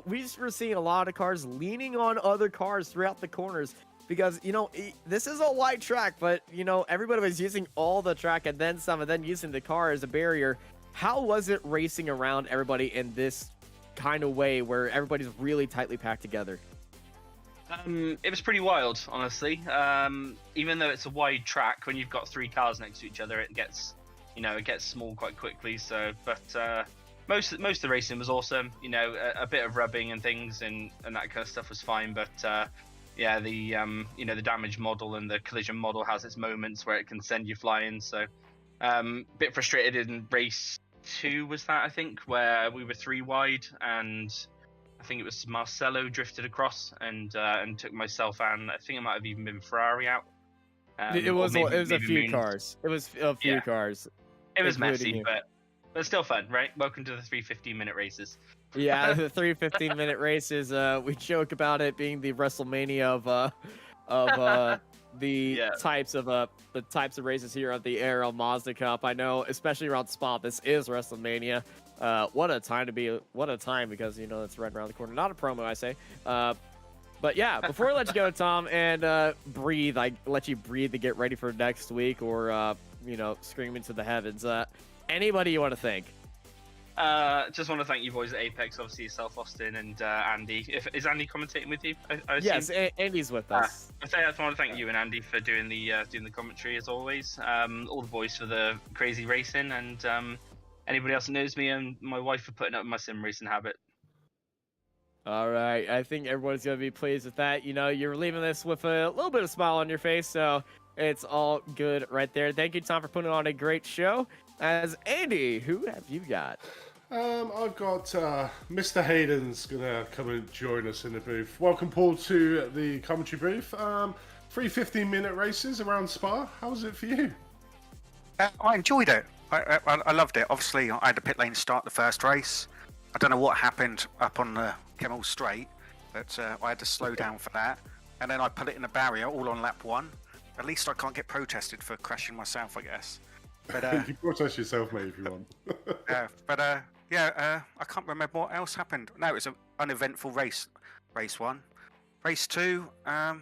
we just were seeing a lot of cars leaning on other cars throughout the corners. Because this is a wide track, but everybody was using all the track and then some, and then using the car as a barrier. How was it racing around everybody in this kind of way where everybody's really tightly packed together? It was pretty wild, honestly. Even though it's a wide track, when you've got 3 cars next to each other, it gets small quite quickly. So, but most of the racing was awesome. A bit of rubbing and things and that kind of stuff was fine. But the damage model and the collision model has its moments where it can send you flying. So, bit frustrated in race 2 was that, I think, where we were 3 wide, and I think it was Marcelo drifted across and took myself, and I think it might have even been Ferrari out. It was a few cars. It was a few cars. It was messy, but still fun, right? Welcome to the 3 15-minute races. Yeah, the 3 15-minute races. We joke about it being the WrestleMania of the types of races here at the ARL Mazda Cup. I know, especially around Spa, this is WrestleMania. What a time because it's right around the corner. Not a promo, I say. But yeah, before I let you go, Tom, and breathe, I let you breathe to get ready for next week, or scream into the heavens. Anybody you want to thank? Just want to thank you boys at Apex, obviously yourself, Austin, and Andy. Is Andy commentating with you? I assume? Yes, Andy's with us. I just want to thank you and Andy for doing the commentary as always. All the boys for the crazy racing, and anybody else that knows me, and my wife for putting up with my sim racing habit. All right, I think everyone's gonna be pleased with that. You're leaving this with a little bit of smile on your face, so it's all good right there. Thank you, Tom, for putting on a great show. As Andy, who have you got? I've got Mr. Hayden's gonna come and join us in the booth. Welcome, Paul, to the commentary booth. 3 15-minute races around Spa. How was it for you? I enjoyed it. I loved it. Obviously, I had a pit lane start the first race. I don't know what happened up on the Kemmel Straight, but I had to slow down for that. And then I put it in a barrier all on lap 1. At least I can't get protested for crashing myself, I guess. But you protest yourself, mate, if you want. I can't remember what else happened. No, it was an uneventful race. Race 1. Race 2, I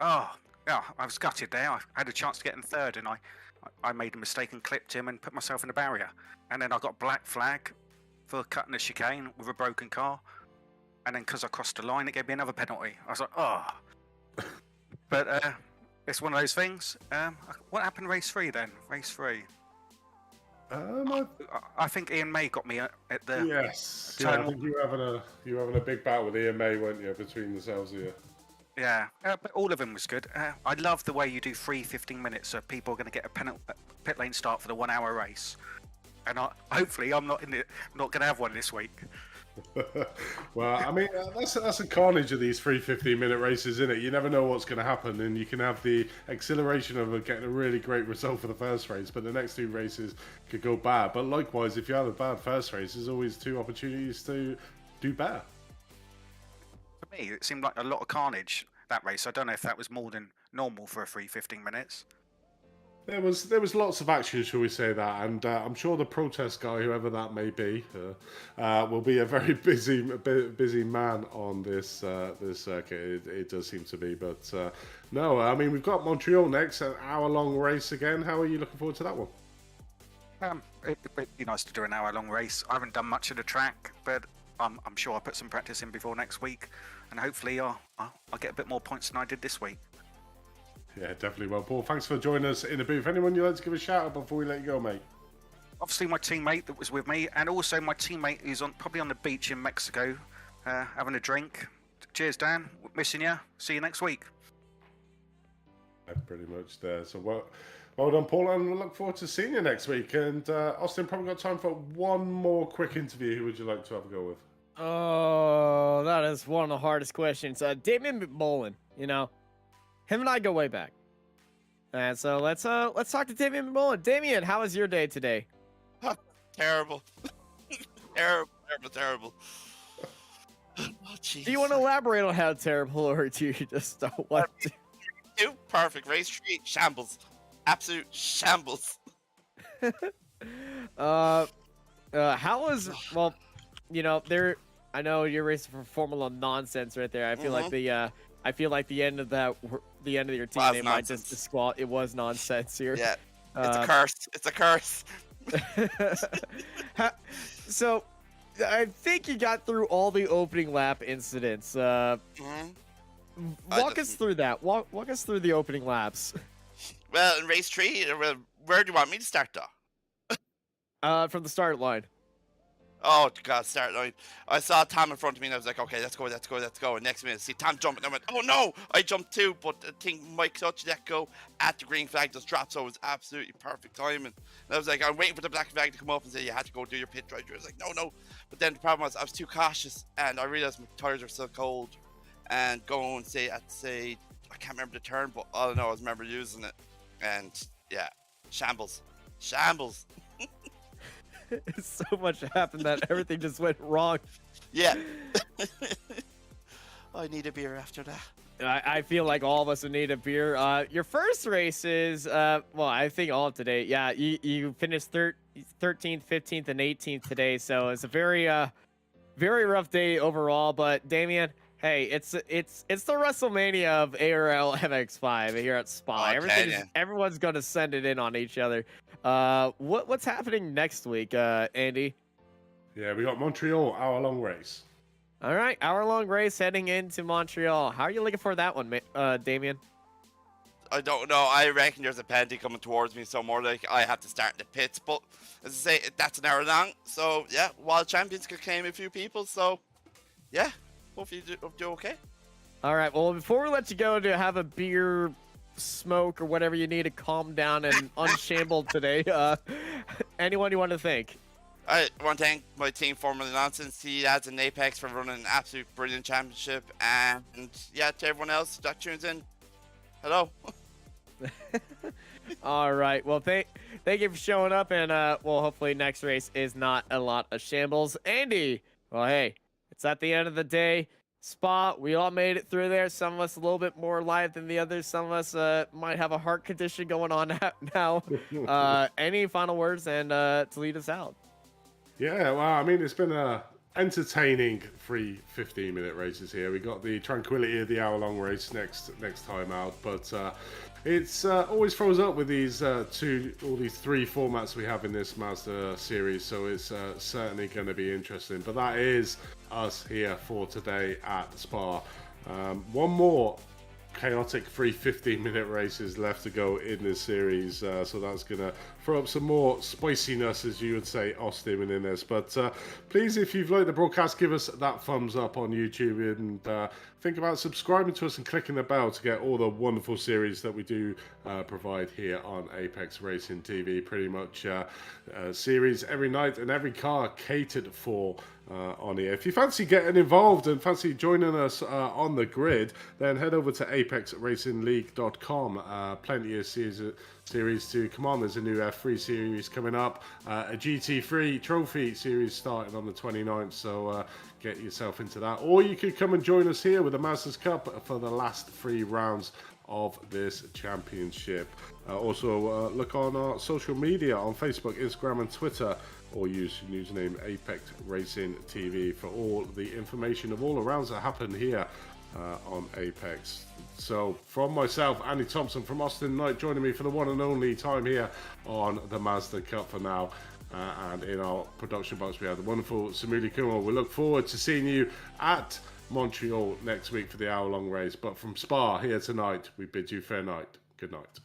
was gutted there. I had a chance to get in third, and I made a mistake and clipped him and put myself in a barrier. And then I got black flag for cutting the chicane with a broken car. And then because I crossed the line, it gave me another penalty. I was like, oh. But it's one of those things. What happened race 3 then? Race 3. I think Ian May got me at the yes. Yeah, I think you were having a big battle with Ian May, weren't you, between yourselves here? Yeah, but all of them was good. I love the way you do 3 15 minutes, so people are going to get a pit lane start for the 1 hour race. And hopefully I'm not going to have one this week. Well, I mean, that's a carnage of these 3 15-minute races, isn't it? You never know what's going to happen, and you can have the exhilaration of getting a really great result for the first race, but the next 2 races could go bad. But likewise, if you have a bad first race, there's always 2 opportunities to do better. For me, it seemed like a lot of carnage that race. I don't know if that was more than normal for a 3 15 minutes. There was lots of action, shall we say that, and I'm sure the protest guy, whoever that may be, will be a very busy man on this circuit. It does seem to be, but no, I mean we've got Montreal next, an hour-long race again. How are you looking forward to that one? It'd be nice to do an hour-long race. I haven't done much of the track, but I'm sure I'll put some practice in before next week, and hopefully I'll get a bit more points than I did this week. Yeah, definitely. Well, Paul, thanks for joining us in the booth. Anyone you'd like to give a shout out before we let you go, mate? Obviously, my teammate that was with me, and also my teammate who's probably on the beach in Mexico, having a drink. Cheers, Dan. Missing you. See you next week. Yeah, pretty much there. So well done, Paul, and we look forward to seeing you next week. And Austin, probably got time for one more quick interview. Who would you like to have a go with? Oh, that is one of the hardest questions. Damien McMullen, him and I go way back. And so let's talk to Damien McMullen. Damien, how was your day today? Terrible. Terrible. Oh, do you want to elaborate on how terrible, or do you just don't want to? Perfect. Race 3, shambles. Absolute shambles. How was, well, there, I know you're racing for Formula Nonsense right there. I feel like the end of your team name might just disqualify. It was nonsense here. Yeah, it's a curse. It's a curse. So, I think you got through all the opening lap incidents. Walk us through that. Walk us through the opening laps. Well, in race 3, where do you want me to start, though? From the start line. Oh, God, start line. I saw Tom in front of me, and I was like, okay, let's go. And next minute, I see Tom jumping, and I went, oh, no! I jumped too, but I think my clutch let go at the green flag just dropped, so it was absolutely perfect timing. And I was like, I'm waiting for the black flag to come up and say, you had to go do your pit drive. I was like, no. But then the problem was, I was too cautious, and I realized my tires were still cold. And going, say, I can't remember the turn, but all I know is I remember using it. And, yeah, shambles. So much happened that everything just went wrong. Yeah. I need a beer after that. I feel like all of us would need a beer. Your first race is, well, I think all of today. Yeah, you finished 13th, 15th, and 18th today. So it's a very rough day overall. But Damien, hey, it's the WrestleMania of ARL MX5 here at Spa. Okay, everyone's gonna send it in on each other. What's happening next week, Andy? Yeah, we got Montreal, hour-long race. All right, hour-long race heading into Montreal. How are you looking for that one, Damien? I don't know. I reckon there's a penalty coming towards me, so more like I have to start in the pits. But as I say, that's an hour long. So yeah, Wild Champions could claim a few people. So yeah, hopefully you do okay. All right. Well, before we let you go to have a beer, smoke, or whatever you need to calm down and unshamble today, anyone you want to thank? I want to thank my team, Formula Nonsense, the lads in Apex, for running an absolute brilliant championship, and yeah, to everyone else that tunes in, hello. All right. Well, thank you for showing up, and well, hopefully next race is not a lot of shambles. Andy, well, hey, it's at the end of the day. Spa, we all made it through there. Some of us a little bit more alive than the others. Some of us might have a heart condition going on now. Any final words and to lead us out? Yeah, well, I mean, it's been a entertaining 3 15-minute races here. We got the tranquility of the hour-long race next time out, but it's always throws up with these all these 3 formats we have in this Mazda series, so it's certainly going to be interesting. But that is us here for today at Spa. One more chaotic 3 15-minute races left to go in this series, so that's gonna throw up some more spiciness, as you would say, Austin, in this. But please, if you've liked the broadcast, give us that thumbs up on YouTube, and think about subscribing to us and clicking the bell to get all the wonderful series that we do provide here on Apex Racing TV. Pretty much series every night and every car catered for on here. If you fancy getting involved and fancy joining us on the grid, then head over to apexracingleague.com. Plenty of series to come on. There's a new F3 series coming up, a GT3 trophy series starting on the 29th, so get yourself into that. Or you could come and join us here with the Masters Cup for the last 3 rounds of this championship. Also, look on our social media on Facebook, Instagram, and Twitter, or use username Apex Racing TV for all the information of all the rounds that happen here on Apex. So, from myself, Andy Thompson from Austin Knight, joining me for the one and only time here on the Mazda Cup for now. And in our production box, we have the wonderful Samuli Kumar. We look forward to seeing you at Montreal next week for the hour-long race. But from Spa here tonight, we bid you fair night. Good night.